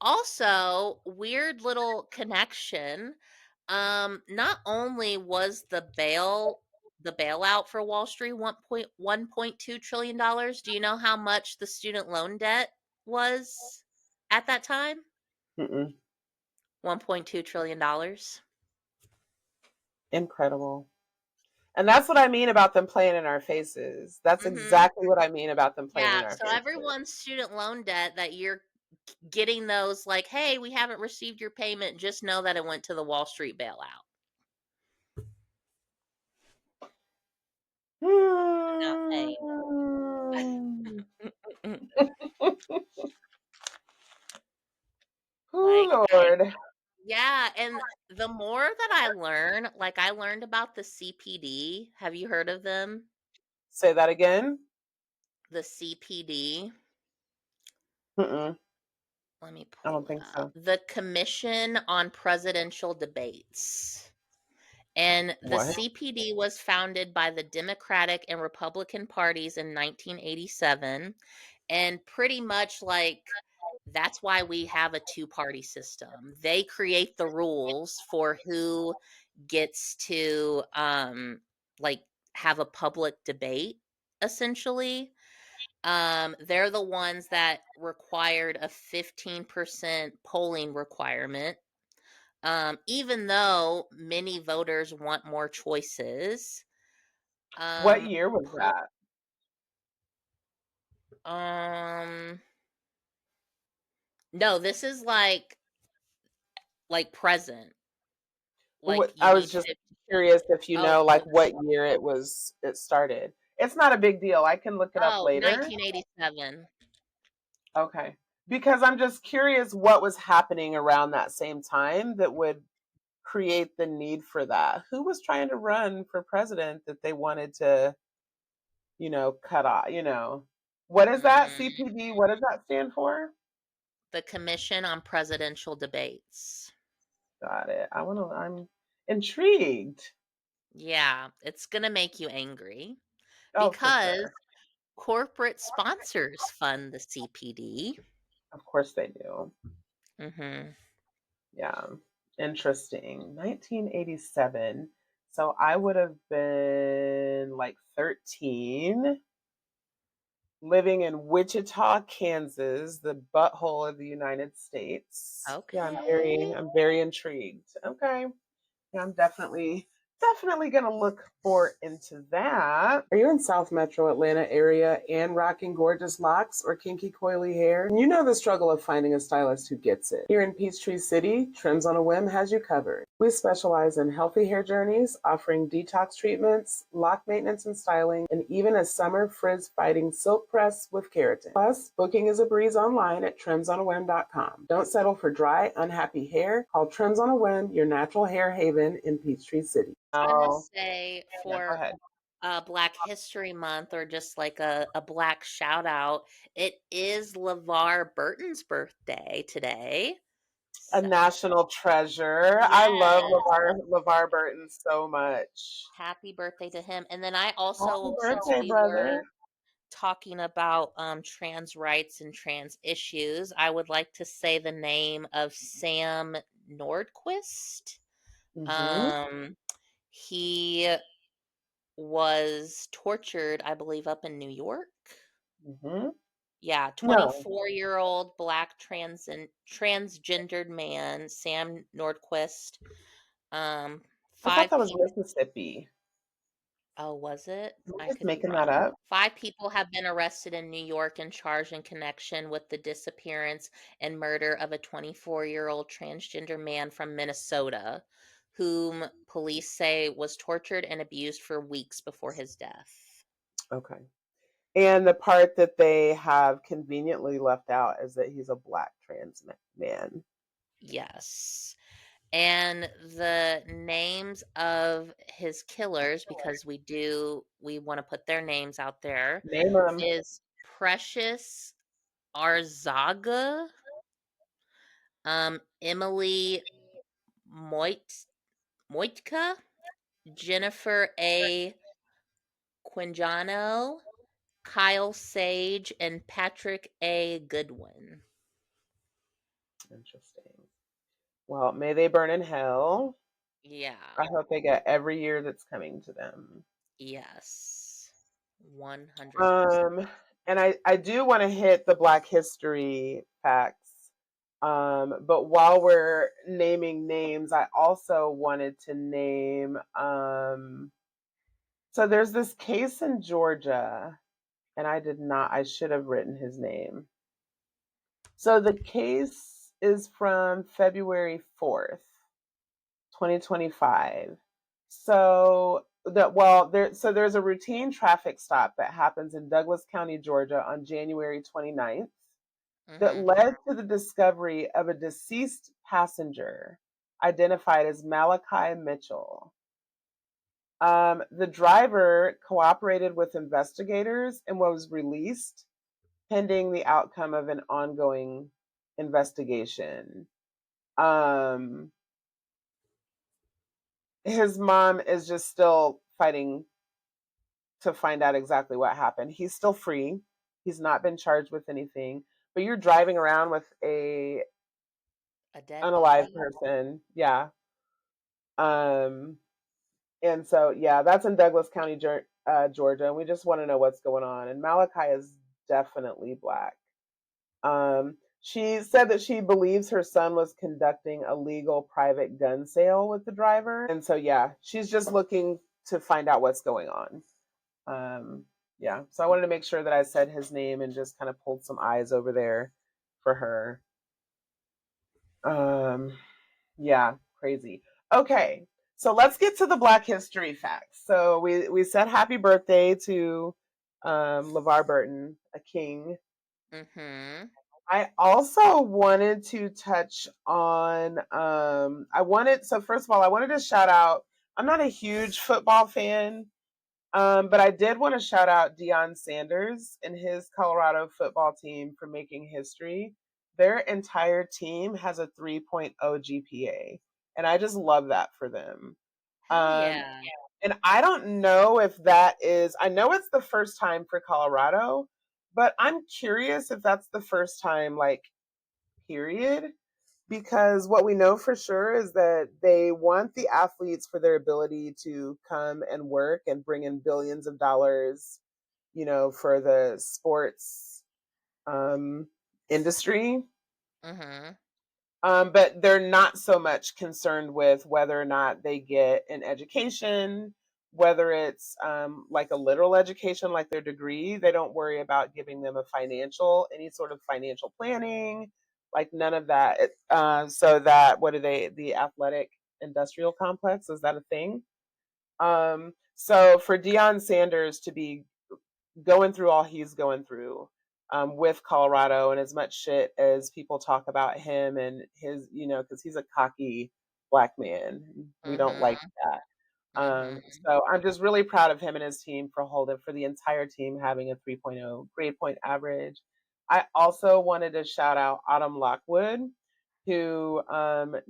Also, weird little connection. Not only was the bailout for Wall Street $1.2 trillion, do you know how much the student loan debt was at that time? Mm-mm. $1.2 trillion. Incredible. And that's what I mean about them playing in our faces. That's Mhm. exactly what I mean about them playing in Yeah, our so faces. everyone's student loan debt that you're getting those like, "Hey, we haven't received your payment, just know that it went to the Wall Street bailout." Not paying. Hmm. Like, Oh Lord. yeah, and the more that I learn, like I learned about the CPD. Have you heard of them? Say that again. The CPD. Mm-mm. Let me I don't pull it think up. so. The Commission on Presidential Debates. And the What? CPD was founded by the Democratic and Republican parties in 1987. And pretty much like that's why we have a two-party system. They create the rules for who gets to like have a public debate essentially. They're the ones that required a 15% polling requirement, even though many voters want more choices. What Um, year was po- that? um, no, this is like present. Like you I was need just 50. curious if you Oh, know like what year it started. It's not a big deal. I can look it up oh, later. 1987. Okay. Because I'm just curious what was happening around that same time that would create the need for that. Who was trying to run for president that they wanted to, cut off, What is that? Hmm. CPD? What does that stand for? The Commission on Presidential Debates. Got it. I'm intrigued. Yeah, it's gonna make you angry Oh, for because sure. corporate sponsors fund the CPD. Of course they do. Hmm. Yeah. Interesting. 1987. So I would have been like 13, living in Wichita, Kansas, the butthole of the United States. Yeah, Okay. I'm very intrigued. Okay. Yeah, I'm definitely definitely going to look more into that. Are you in South Metro Atlanta area and rocking gorgeous locks or kinky coily hair? You know the struggle of finding a stylist who gets it. Here in Peachtree City, Trims on a Whim has you covered. We specialize in healthy hair journeys, offering detox treatments, lock maintenance and styling, and even a summer frizz-fighting silk press with keratin. Plus, booking is a breeze online at trimsonawhim.com. Don't settle for dry, unhappy hair. Call Trims on a Whim, your natural hair haven in Peachtree City. I want to Oh, say yeah, go for ahead. Black History Month, or just like a black shout out, it is LeVar Burton's birthday today. A So, national treasure. I love yes, LeVar Burton so much. happy birthday to him. And then I Happy also, since birthday, we brother. were talking about trans rights and trans issues, I would like to say the name of Sam Nordquist. Mm-hmm. Um, he was tortured, I believe, up in New York. Mm-hmm. Yeah, No, 24-year-old black transgendered man, Sam Nordquist. Um, I thought five that was people. Mississippi. Oh, was it? Am I I just could be making that wrong. up? 5 people have been arrested in New York and charged in connection with the disappearance and murder of a 24-year-old transgender man from Minnesota, whom police say was tortured and abused for weeks before his death. Okay. And the part that they have conveniently left out is that he's a black trans man. Yes. And the names of his killers, because we want to put their names out there, Name him. is Precious Arzaga, Emily Moit Moitka, Jennifer A. Quinjano, Kyle Sage, and Patrick A. Goodwin. Interesting. Well, may they burn in hell. Yeah. I hope they get every year that's coming to them. Yes. 100%. Um, and I do want to hit the Black History facts. But while we're naming names, I also wanted to name so there's this case in Georgia, and I should have written his name. So the case is from February 4th, 2025. There's a routine traffic stop that happens in Douglas County, Georgia on January 29th that Mm-hmm. led to the discovery of a deceased passenger identified as Malachi Mitchell. The driver cooperated with investigators and was released pending the outcome of an ongoing investigation. Um, his mom is just still fighting to find out exactly what happened. He's still free. He's not been charged with anything, but you're driving around with a A dead unalive body? person. Yeah. Um, and so, yeah, that's in Douglas County, Georgia. And we just want to know what's going on. And Malachi is definitely Black. She said that she believes her son was conducting a legal private gun sale with the driver. And so, yeah, she's just looking to find out what's going on. Yeah, so I wanted to make sure that I said his name and just kind of pulled some eyes over there for her. Yeah, crazy. Okay, so let's get to the Black History facts. So we said happy birthday to LeVar Burton, a king. Mm-hmm. I also wanted to touch on so first of all, I wanted to shout out, I'm not a huge football fan, but I did want to shout out Deion Sanders and his Colorado football team for making history. Their entire team has a 3.0 GPA, and I just love that for them. Hell Um, yeah. and I don't know if that is, I know it's the first time for Colorado, but I'm curious if that's the first time, like, period. Because what we know for sure is that they want the athletes for their ability to come and work and bring in billions of dollars, for the sports industry. Mm-hmm. But they're not so much concerned with whether or not they get an education, whether it's like a literal education, like their degree. They don't worry about giving them any sort of financial planning, like none of that. So that, what are they, the athletic industrial complex? Is that a thing? So for Deion Sanders to be going through all he's going through with Colorado, and as much shit as people talk about him and his, because he's a cocky black man. We don't like Mhm. that. Mhm. So I'm just really proud of him and his team for the entire team having a 3.0 grade point average. I also wanted to shout out Autumn Lockwood, who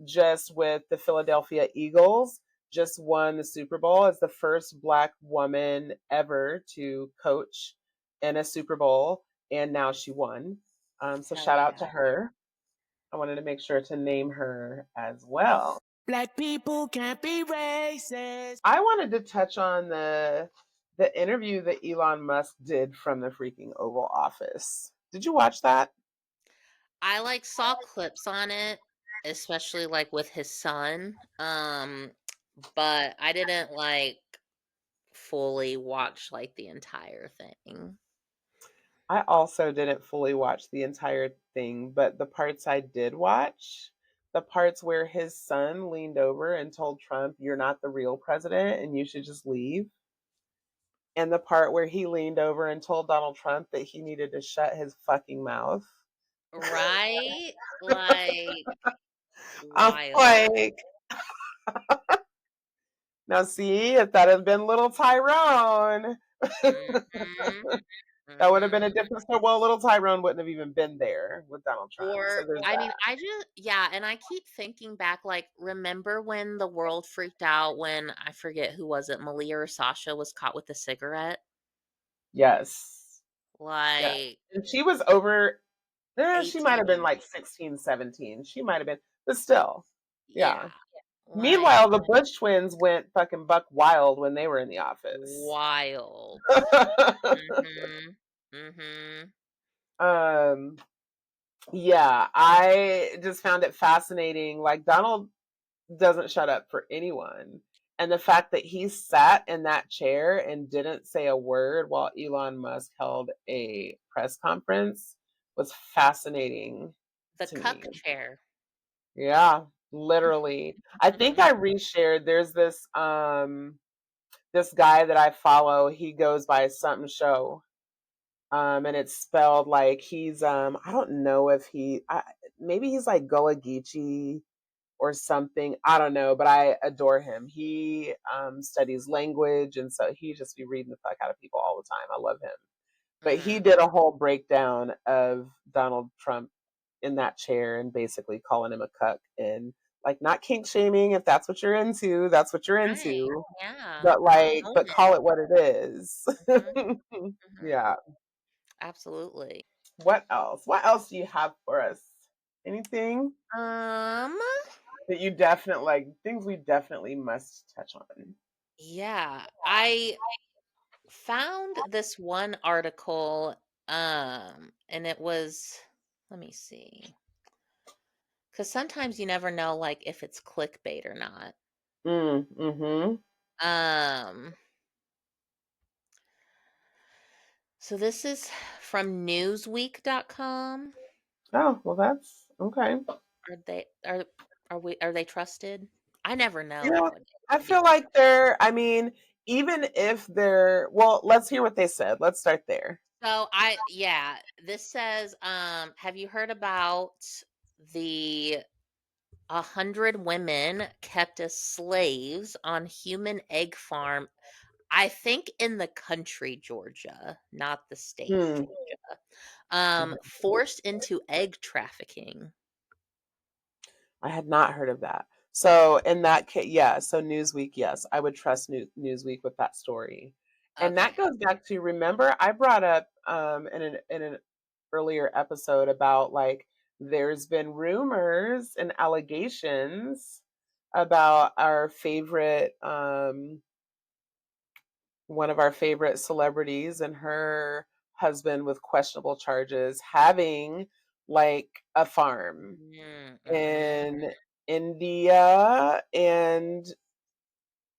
just with the Philadelphia Eagles just won the Super Bowl as the first Black woman ever to coach in a Super Bowl, and now she won. So Hell shout out to yeah. her. I wanted to make sure to name her as well. Black people can't be racist. I wanted to touch on the interview that Elon Musk did from the freaking Oval Office. Did you watch that? I like saw clips on it, especially like with his son. But I didn't like fully watch like the entire thing. I also didn't fully watch the entire thing, but the parts I did watch, the parts where his son leaned over and told Trump, "You're not the real president and you should just leave." And the part where he leaned over and told Donald Trump that he needed to shut his fucking mouth. Right? Like I'm wild. like, now see, if that had been little Tyrone, Mhm. that would have been a Mhm. different story. Well, little Tyrone wouldn't have even been there with Donald Trump. So Or there's I mean, that. I just yeah, and I keep thinking back like remember when the world freaked out when I forget who was it, Malia or Sasha was caught with a cigarette? Yes. Yeah. Like And she was over, she might have been 18. like 16, 17. She might have been, but still. Yeah. Yeah. Like Meanwhile, the Bush twins went fucking buck wild when they were in the office. wild. Mhm. Mhm. um, yeah, I just found it fascinating. Like, Donald doesn't shut up for anyone. And the fact that he sat in that chair and didn't say a word while Elon Musk held a press conference was fascinating The to me. cuck chair. Yeah, literally. I think I reshared. There's this guy that I follow. He goes by something show. And it's spelled like he's I don't know if maybe he's like Gullah Geechee or something. I don't know, but I adore him. He studies language, and so he just be reading the fuck out of people all the time. I love him. But he Mhm. did a whole breakdown of Donald Trump in that chair and basically calling him a cuck and like not kink shaming. If that's what you're into, that's what you're Right. into. Yeah. But like, Own but it. call it what it is. Mhm. Mhm. Yeah. Absolutely. What else? What else do you have for us? Anything Um that you definitely like? Things we definitely must touch on. yeah, I found this one article and it was let me see. Cuz sometimes you never know like if it's clickbait or not. Mm-hmm. Um so this is from newsweek.com. Oh, well, that's okay. Are they are they trusted? I never You know know, nowadays I to be feel like I mean, even if well, let's hear what they said. Let's start there. So yeah, this says have you heard about the 100 women kept as slaves on human egg farm, I think in the country Georgia, not the state Hmm. Georgia. Mhm. Forced into egg trafficking. I had not heard of that. So in that case, yeah. So Newsweek, yes, I would trust Newsweek with that story. And that Okay. goes back to, remember I brought up in an earlier episode about like there's been rumors and allegations about our favorite one of our favorite celebrities and her husband with questionable charges having like a farm Mm-hmm. in India and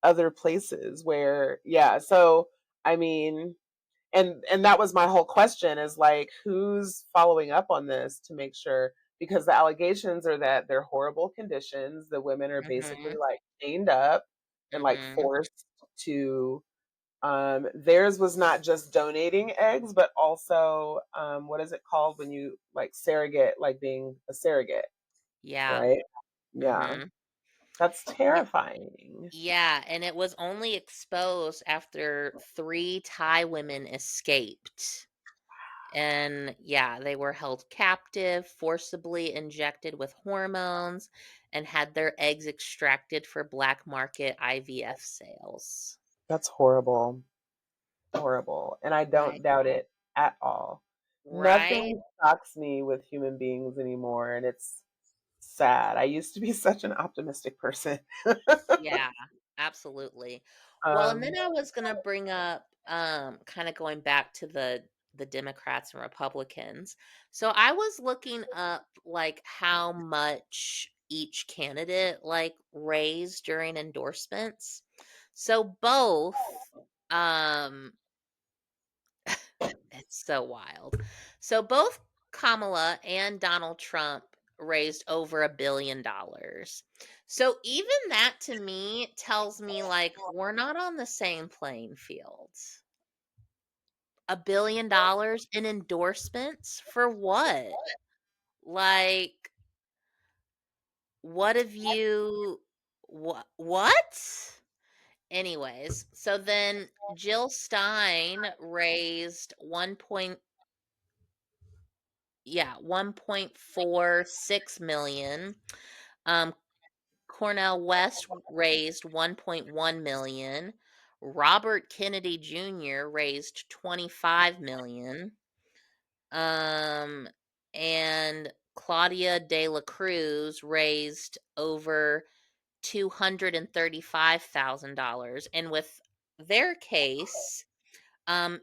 other places where, yeah. So, I mean, and that was my whole question is like, who's following up on this to make sure, because the allegations are that they're horrible conditions. The women are basically Mm-hmm. like chained up and like Mm-hmm. forced to theirs was not just donating eggs, but also what is it called when you like surrogate, like being a surrogate, Yeah. right? Yeah, Mm-hmm. that's terrifying. Yeah, and it was only exposed after 3 Thai women escaped. And yeah, they were held captive, forcibly injected with hormones, and had their eggs extracted for black market IVF sales. That's horrible. Horrible. And I Right. don't doubt it at all. Right? Nothing shocks me with human beings anymore, and it's sad. I used to be such an optimistic person. Yeah, absolutely. Well, and then um, I was gonna bring up, kind of going back to the Democrats and Republicans. So I was looking up like how much each candidate like raised during endorsements. So both, um, it's so wild. So both Kamala and Donald Trump raised over $1 billion. So even that to me tells me like we're not on the same playing field. $1 billion in endorsements for what? Like what have you what? Anyways, so then Jill Stein raised 1.46 million. Um, Cornell West raised 1.1 million. Robert Kennedy Jr. raised 25 million. Um, and Claudia De La Cruz raised over $235,000. And with their case,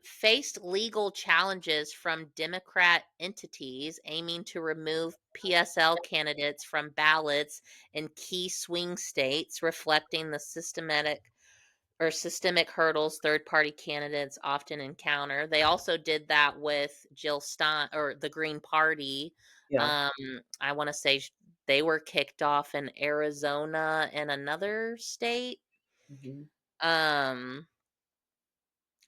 faced legal challenges from Democrat entities aiming to remove PSL candidates from ballots in key swing states, reflecting the systemic hurdles third party candidates often encounter. They also did that with Jill Stein or the Green Party. yeah. Um, I want to say they were kicked off in Arizona and another state. Mhm. Um,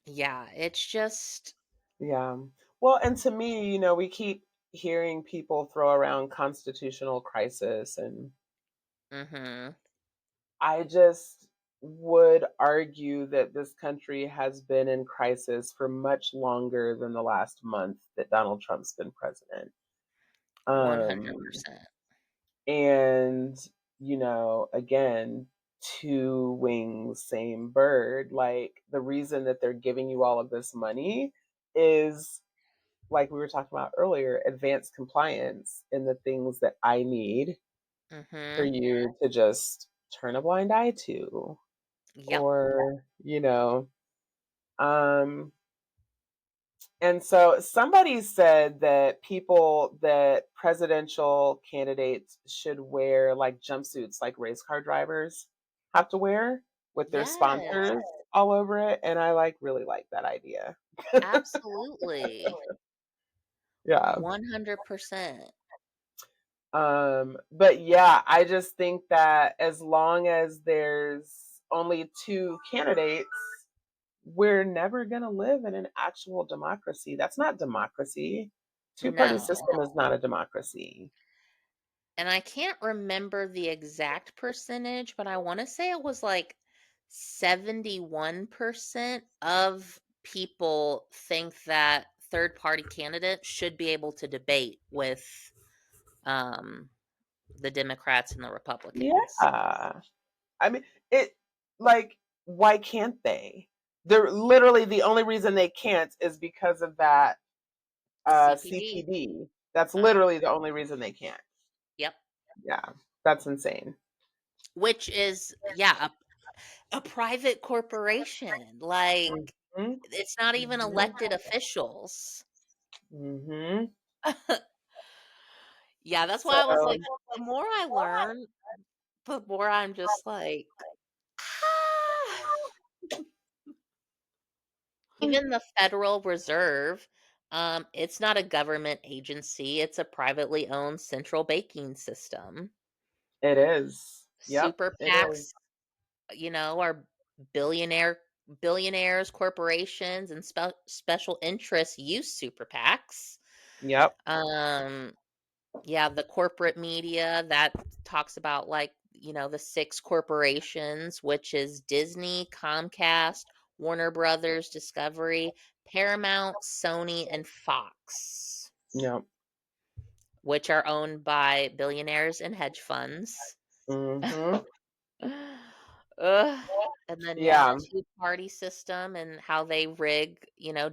yeah, it's just. Yeah. Well, and to me, we keep hearing people throw around constitutional crisis, and Mhm. I just would argue that this country has been in crisis for much longer than the last month that Donald Trump's been president. Um, 100%. and, again, two wings, same bird. Like the reason that they're giving you all of this money is, like we were talking about earlier, advanced compliance in the things that I need for Mhm. you to just turn a blind eye to. Yep. Or, um and so somebody said that presidential candidates should wear like jumpsuits like race car drivers have to wear with their Yes. sponsors all over it, and I like really like that idea. Absolutely. Yeah. 100%. But yeah, I just think that as long as there's only two candidates, we're never going to live in an actual democracy. That's not democracy. Two-party No. system is not a democracy. And I can't remember the exact percentage, but I want to say it was like 71% of people think that third party candidates should be able to debate with um, the Democrats and the Republicans. Yeah. I mean, it like why can't they? They're literally the only reason they can't is because of that CPD. CPD. That's Uh-huh. literally the only reason they can't. Yep. Yeah. That's insane. Which is, yeah, a private corporation. Like, Mhm. it's not even Mhm. elected officials. Mhm. Yeah, that's why I was So like, the more I learn, the more I'm just like, ah. Even the Federal Reserve, it's not a government agency, it's a privately owned central banking system. it is. Yep, Super it is. PACs, are billionaires, corporations, and special interests use super PACs. Yep. Um, yeah, the corporate media that talks about the six corporations, which is Disney, Comcast, Warner Brothers, Discovery, Paramount, Sony, and Fox, Yep. which are owned by billionaires and hedge funds. Hmm. Ugh. And then, yeah, the Yeah. two-party system and how they rig,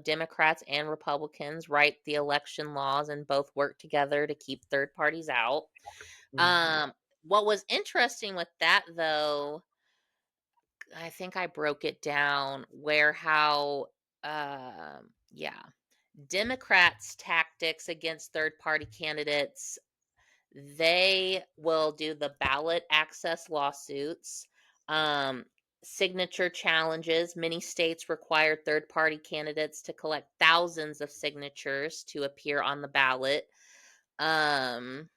Democrats and Republicans write the election laws and both work together to keep third parties out. Mhm. What was interesting with that, though, I think I broke it down where how, yeah, Democrats' tactics against third party candidates, they will do the ballot access lawsuits, um, signature challenges. Many states require third party candidates to collect thousands of signatures to appear on the ballot. Um,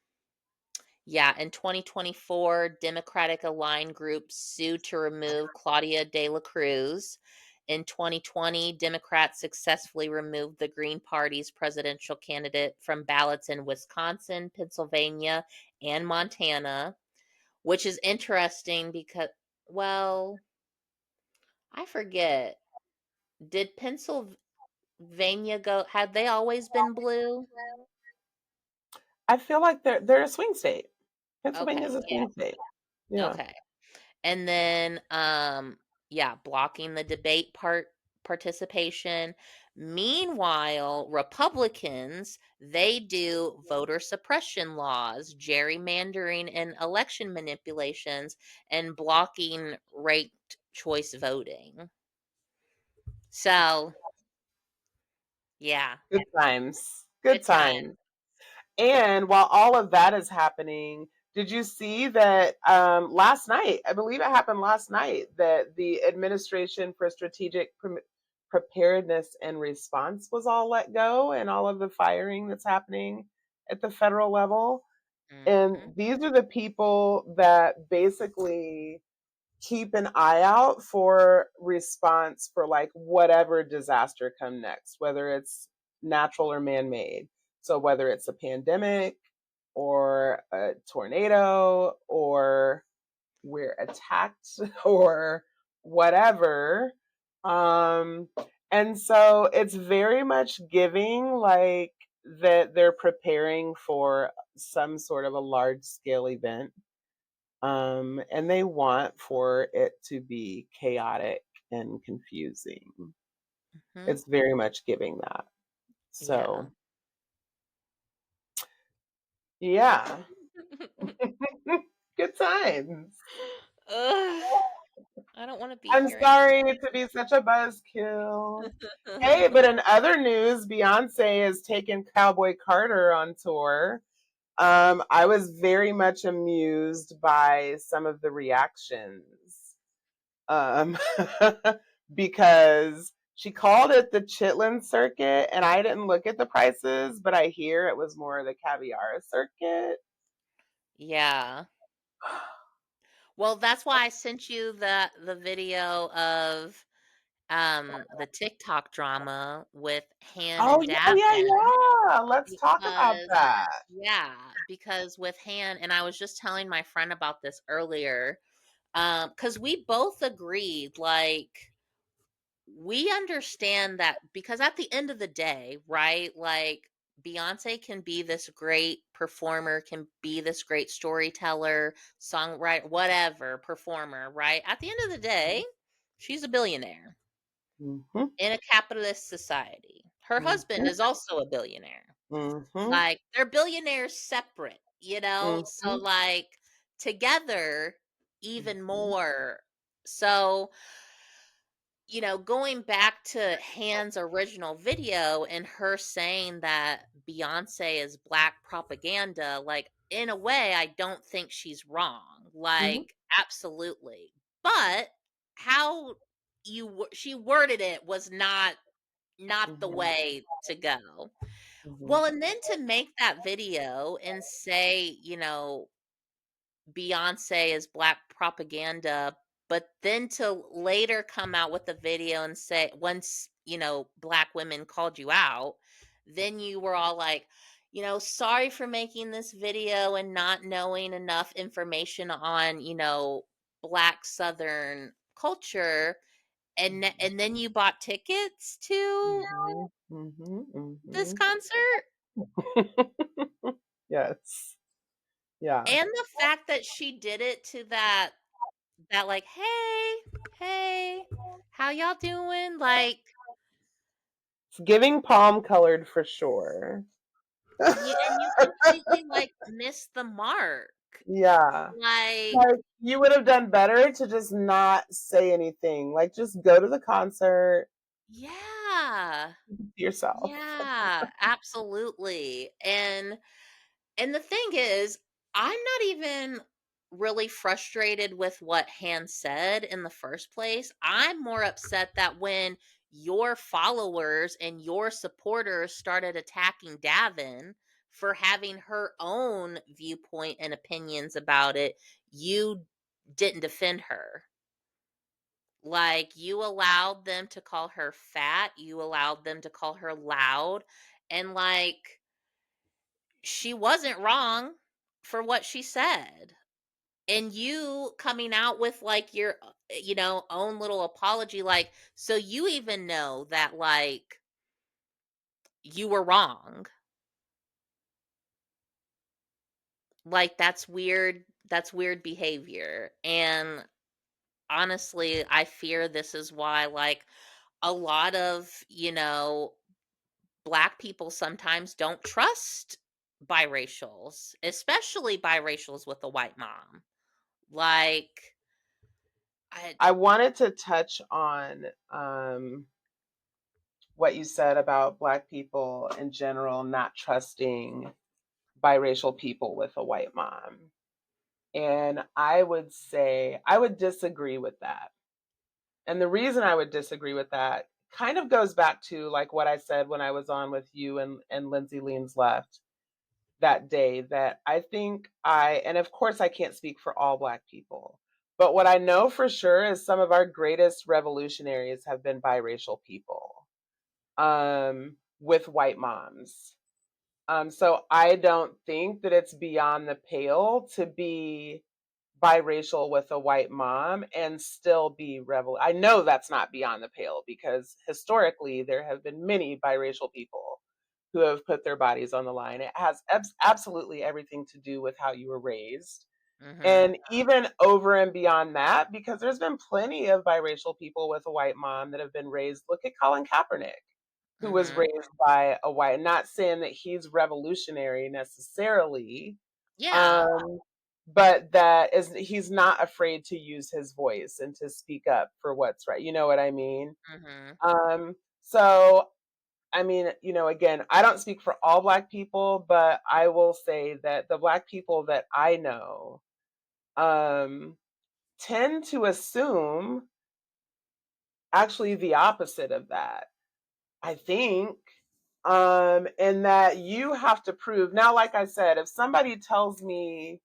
yeah, in 2024, Democratic aligned groups sued to remove Claudia de la Cruz. In 2020, Democrats successfully removed the Green Party's presidential candidate from ballots in Wisconsin, Pennsylvania, and Montana, which is interesting because, well, I forget. Did Pennsylvania had they always been blue? I feel like they're a swing state. Pennsylvania's Okay, a yeah. swing state. Yeah. Okay. And then yeah, blocking the debate participation. Meanwhile, Republicans, they do voter suppression laws, gerrymandering and election manipulations, and blocking ranked choice voting. So, yeah, Good times. Good good time. times. And while all of that is happening, did you see that last night, I believe it happened last night, that the Administration for Strategic Preparedness and Response was all let go and all of the firing that's happening at the federal level? And Mhm. these are the people that basically keep an eye out for response for like whatever disaster come next, whether it's natural or man-made. So whether it's a pandemic or a tornado or we're attacked or whatever. Um, and so it's very much giving like that they're preparing for some sort of a large scale event, and they want for it to be chaotic and confusing. Mhm. It's very much giving that. Yeah. So, yeah, good times. Ugh, I don't want to be I'm here anymore. sorry to be such a buzzkill. Hey, but in other news, Beyonce has taken Cowboy Carter on tour. I was very much amused by some of the reactions, um, because she called it the Chitlin Circuit, and I didn't look at the prices, but I hear it was more the Caviar Circuit. Yeah. Well, that's why I sent you the video of the TikTok drama with Han Oh and yeah, yeah, Davin yeah. Let's talk about because that. yeah, because with Han, and I was just telling my friend about this earlier, cuz we both agreed, like, we understand that because at the end of the day, right? Like, Beyonce can be this great performer, can be this great storyteller, songwriter, whatever, performer, right? At the end of the day, she's a billionaire Mm-hmm, in a capitalist society. Her husband mm-hmm, is also a billionaire. mm-hmm, Like, they're billionaires separate, you know? So, mm-hmm, like, together, even mm-hmm. more. So, going back to Han's original video and her saying that Beyonce is black propaganda, like, in a way, I don't think she's wrong. Mhm, Like, absolutely. But how she worded it was not the mhm, way to go. mhm, Well, and then to make that video and say, Beyonce is black propaganda, but then to later come out with a video and say once, black women called you out, then you were all like, sorry for making this video and not knowing enough information on, black southern culture and then you bought tickets to mhm, mhm, this mhm. concert? Yes. Yeah. And the fact that she did it to that like, "Hey, hey, how y'all doing?" Like, It's giving palm colored for sure. and you completely, like, missed the mark. Yeah. Like, Like, you would have done better to just not say anything. Like, just go to the concert yeah. yourself. Yeah, absolutely. And the thing is, I'm not even really frustrated with what Han said in the first place. I'm more upset that when your followers and your supporters started attacking Davin for having her own viewpoint and opinions about it, you didn't defend her. Like, you allowed them to call her fat, you allowed them to call her loud, and like, she wasn't wrong for what she said. And you coming out with like your own little apology, like, so you even know that like you were wrong. Like, that's weird behavior. And honestly, I fear this is why like a lot of black people sometimes don't trust biracials, especially biracials with a white mom. Like, I I wanted to touch on what you said about Black people in general not trusting biracial people with a white mom. And I would say I would disagree with that. And the reason I would disagree with that kind of goes back to like what I said when I was on with you and Lindsay Leans left that day, that I think and of course I can't speak for all Black people, but what I know for sure is some of our greatest revolutionaries have been biracial people, with white moms. So I don't think that it's beyond the pale to be biracial with a white mom and still be rebel. I know that's not beyond the pale because historically there have been many biracial people who have put their bodies on the line. It has absolutely everything to do with how you were raised. mhm, And even over and beyond that, because there's been plenty of biracial people with a white mom that have been raised. Look at Colin Kaepernick, who was mhm. raised by a white, not saying that he's revolutionary necessarily, Yeah. um, but that is he's not afraid to use his voice and to speak up for what's right. You know what I mean? Mhm, So I mean, again, I don't speak for all Black people, but I will say that the Black people that I know um, tend to assume actually the opposite of that. I think, and that you have to prove. Now, like I said, if somebody tells me,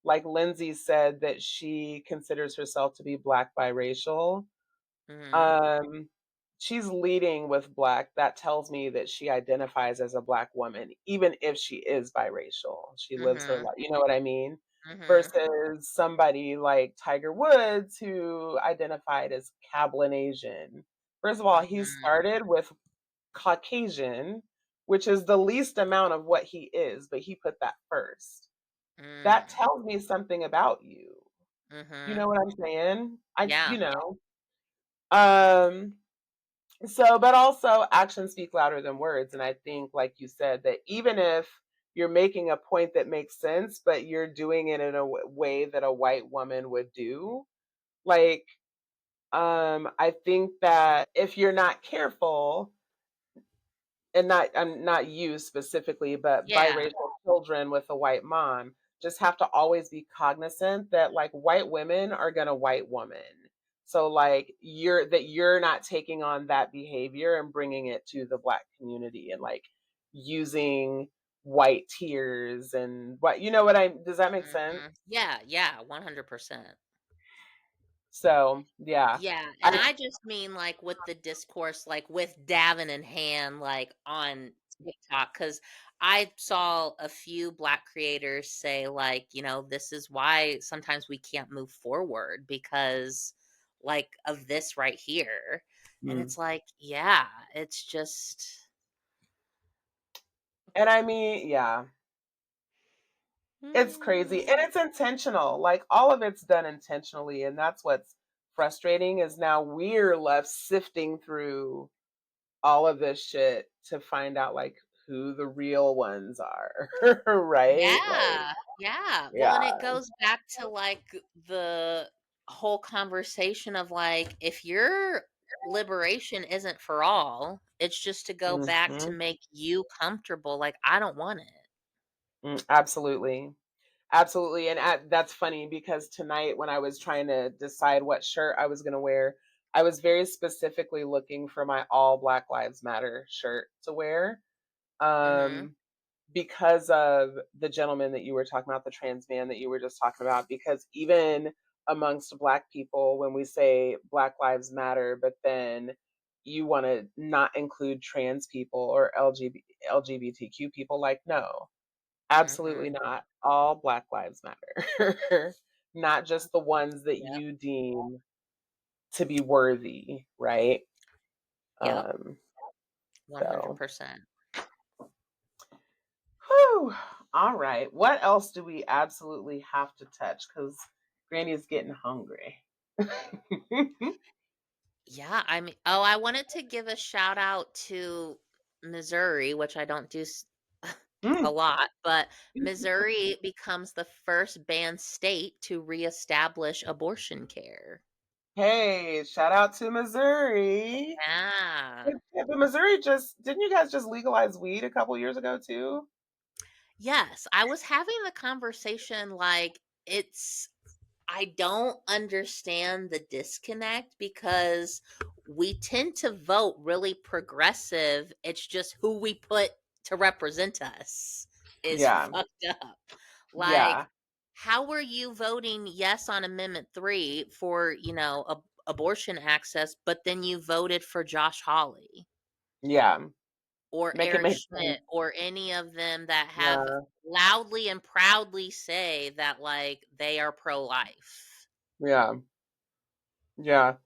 like Lindsay said, that she considers herself to be Black biracial, mhm, um, she's leading with Black. That tells me that she identifies as a Black woman, even if she is biracial. She lives her mhm, life. You know what I mean? mhm, Versus somebody like Tiger Woods who identified as Cablinasian. First of all, he mhm, started with Caucasian, which is the least amount of what he is, but he put that first. That mm, tells me something about you. You mhm. know what I'm saying? Yeah. Um, so, but also actions speak louder than words. And I think, like you said, that even if you're making a point that makes sense, but you're doing it in a way that a white woman would do, like I think that if you're not careful, and not you specifically, but Yeah. biracial children with a white mom just have to always be cognizant that like white women are gonna white woman. So like you're not taking on that behavior and bringing it to the black community and like using white tears and what you know what I does that make sense? Yeah, yeah, 100%. So yeah. Yeah, and I I just mean, like, with the discourse, like, with Davin in hand, like, on TikTok, because I saw a few Black creators say, like, "This is why sometimes we can't move forward because, like, of this right here." And mm. it's like, yeah, it's just And I mean, yeah. It's crazy, and mm, it's intentional, like, all of it's done intentionally, and that's what's frustrating is now we're left sifting through all of this shit to find out, like, who the real ones are, right? Like, yeah, yeah. Well, yeah. and it goes back to like the whole conversation of like, if your liberation isn't for all, it's just to go back to Mhm. make you comfortable. Like, I don't want it. Absolutely. Absolutely, and that's funny because tonight when I was trying to decide what shirt I was gonna wear, I was very specifically looking for my all Black Lives Matter shirt to wear, Mm-hmm. um because of the gentleman that you were talking about, the trans man that you were just talking about, because even amongst Black people, when we say Black Lives Matter, but then you want to not include trans people or LGBTQ people, like, no, absolutely Mm-hmm. not. All Black Lives Matter, not just the ones that Yep. you deem to be worthy, right? Yep. Um, so 100%. Whew. All right. What else do we absolutely have to touch? Because Granny's getting hungry. Yeah. I wanted to give a shout out to Missouri, which I don't do a Mm. lot, but Missouri becomes the first banned state to reestablish abortion care. Hey, shout out to Missouri. Yeah. But Missouri just didn't you guys just legalize weed a couple years ago too? Yes, I was having the conversation like I don't understand the disconnect because we tend to vote really progressive. It's just who we put to represent us is Yeah. fucked up. Like, Yeah. how were you voting yes on Amendment 3 for, abortion access, but then you voted for Josh Hawley Yeah. or Make it Eric make sense. Schmidt or any of them that have Yeah. loudly and proudly say that, like, they are pro life? Yeah. Yeah.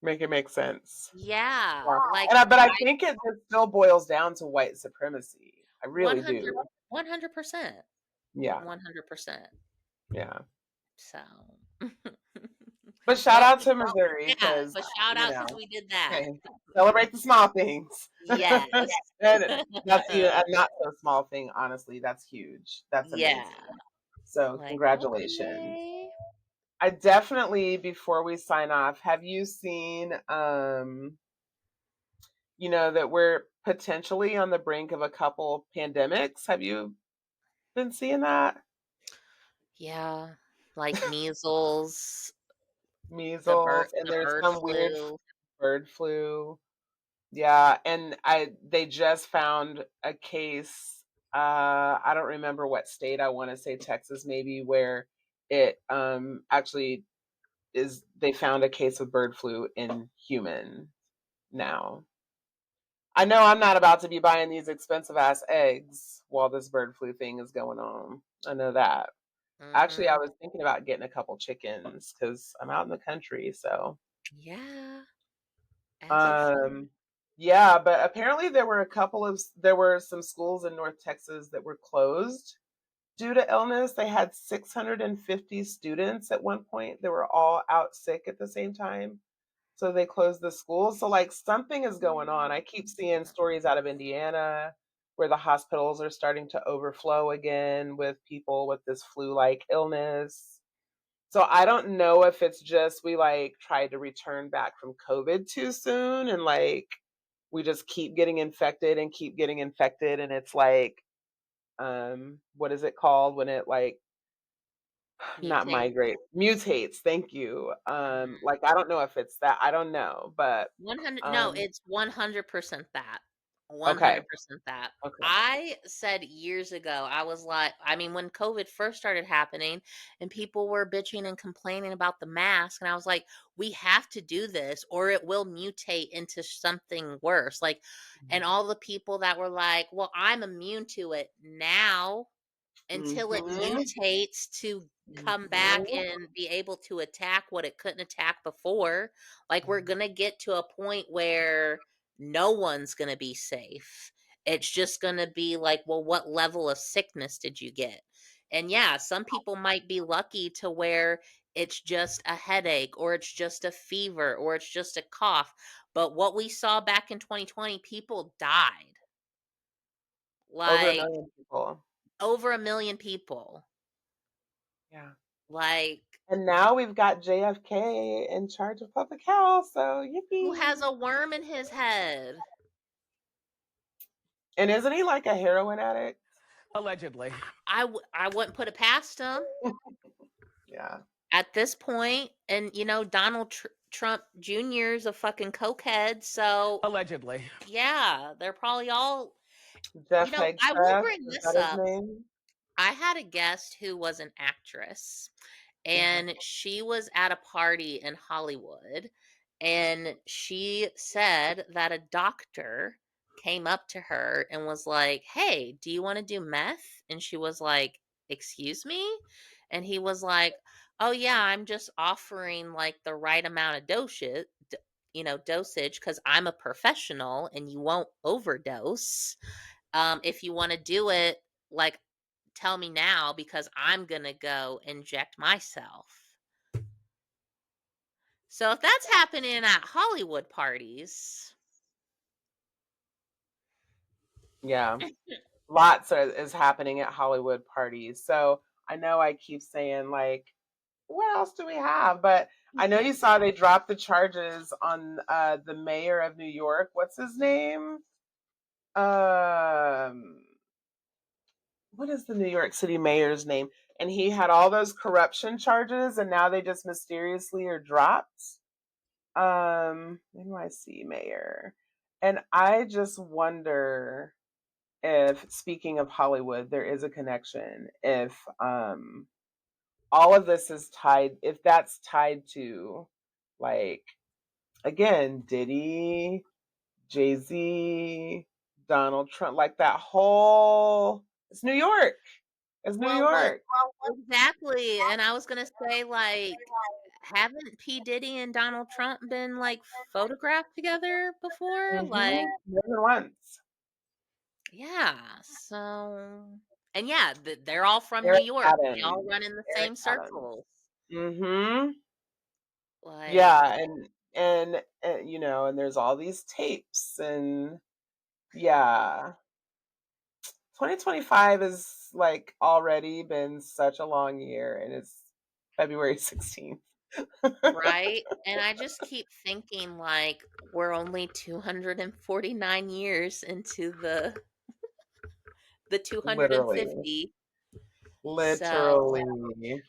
Make it make sense. Yeah, Yeah. like But I think it just still boils down to white supremacy. I really 100 do. 100%, Yeah. 100%. Yeah. So, But shout well, out to Missouri yeah, because, but shout you out because know, we did that. hey, celebrate the small things. Yes. And that's even a not so small thing, honestly. That's huge. That's Yeah, amazing. So, like, congratulations. okay. I definitely, before we sign off, have you seen, that we're potentially on the brink of a couple pandemics? Have you been seeing that? Yeah, like measles, Measles, and the there's bird some weird flu. bird flu. Yeah, and they just found a case, I don't remember what state, I wanna say Texas maybe, where it, actually is they found a case of bird flu in human now. I know I'm not about to be buying these expensive ass eggs while this bird flu thing is going on. I know that. Actually, I Mhm. was thinking about getting a couple chickens because 'cause I'm out in the country, so Yeah, as you should. Um, yeah, but apparently there were some schools in North Texas that were closed due to illness. They had 650 students at one point. They were all out sick at the same time. So they closed the schools. So like something is going on. I keep seeing stories out of Indiana where the hospitals are starting to overflow again with people with this flu-like illness. So I don't know if it's just we like tried to return back from COVID too soon and like we just keep getting infected and keep getting infected and it's like what is it called when it like not Mutate. migrate mutates, thank you. Like I don't know if it's that. I don't know, but 100 no, um it's 100% that. okay. 100% that. Okay. I said years ago, I was like, I mean, when COVID first started happening and people were bitching and complaining about the mask, and I was like, we have to do this or it will mutate into something worse. Like, and all the people that were like, well, I'm immune to it now until it Mhm. mutates to come back Mhm. and be able to attack what it couldn't attack before. Like, we're going to get to a point where no one's going to be safe. It's just going to be like, well, what level of sickness did you get? And yeah, some people might be lucky to where it's just a headache or it's just a fever or it's just a cough. But what we saw back in 2020, people died. Over a Like, million people. over a million people. Yeah. Like, And now we've got JFK in charge of public health, so who yippee. has a worm in his head? And isn't he like a heroin addict? Allegedly. I wouldn't put it past him Yeah. at this point. And Donald Trump Jr. is a fucking cokehead. So Allegedly. yeah, they're probably all. Jeff I will Hagstreff, bring is this that his up. name? I had a guest who was an actress, Uh-huh. and she was at a party in Hollywood, and she said that a doctor came up to her and was like, "Hey, do you want to do meth?" And she was like, "Excuse me?" And he was like, "Oh yeah, I'm just offering like the right amount of dosage because I'm a professional and you won't overdose. If you want to do it, like, tell me now because I'm gonna go inject myself." So if that's happening at Hollywood parties, Yeah. Lots is happening at Hollywood parties. So I know I keep saying like, what else do we have? But I know you saw they dropped the charges on the mayor of New York. What's his name? Um, what is the New York City mayor's name? And he had all those corruption charges, and now they just mysteriously are dropped. NYC mayor, and I just wonder if, speaking of Hollywood, there is a connection. If all of this is tied, if that's tied to, like, again, Diddy, Jay Z, Donald Trump, like that whole. It's New York. It's New well, look, York. exactly. And I was gonna say, like, haven't P. Diddy and Donald Trump been like photographed together before? Like, More than once. yeah. So, and yeah, they're all from New Eric York. They all Adams. run in the Eric same Adams. circles. Mm-hmm. Like, Yeah, and and there's all these tapes and yeah. 2025 is like already been such a long year and it's February 16th. right? And I just keep thinking like we're only 249 years into the Literally. 250. So Literally.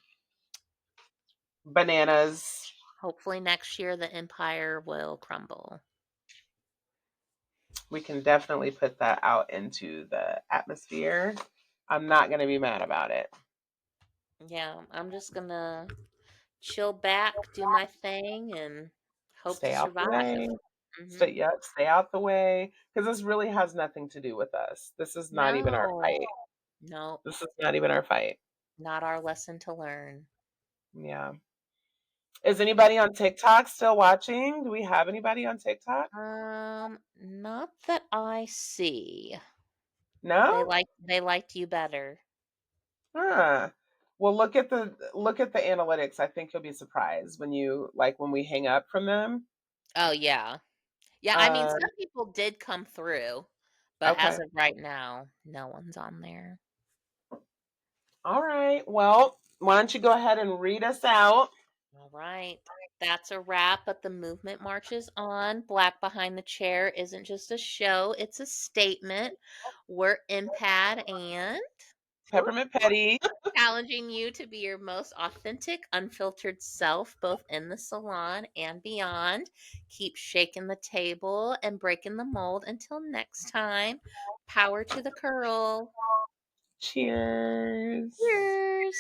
Bananas. hopefully next year the empire will crumble. We can definitely put that out into the atmosphere. I'm not going to be mad about it. Yeah, I'm just gonna chill back, do my thing, and hope to Stay out the way. survive. Hmm. Stay out the way because this really has nothing to do with us. This is not even our No, fight. no, This is not even our fight. not our lesson to learn. Yeah. Is anybody on TikTok still watching? Do we have anybody on TikTok? Not that I see. No? They liked you better. Huh. Well, look at the analytics. I think you'll be surprised when you like when we hang up from them. Oh yeah. Yeah, I mean, Uh, some people did come through, but as okay. of right now, no one's on there. All right. Well, Why don't you go ahead and read us out? All right. That's a wrap, but the movement marches on. Black Behind the Chair isn't just a show, it's a statement. We're M-Pad and Peppermint Petty. challenging you to be your most authentic, unfiltered self, both in the salon and beyond. Keep shaking the table and breaking the mold. Until next time, power to the curl. Cheers. Cheers.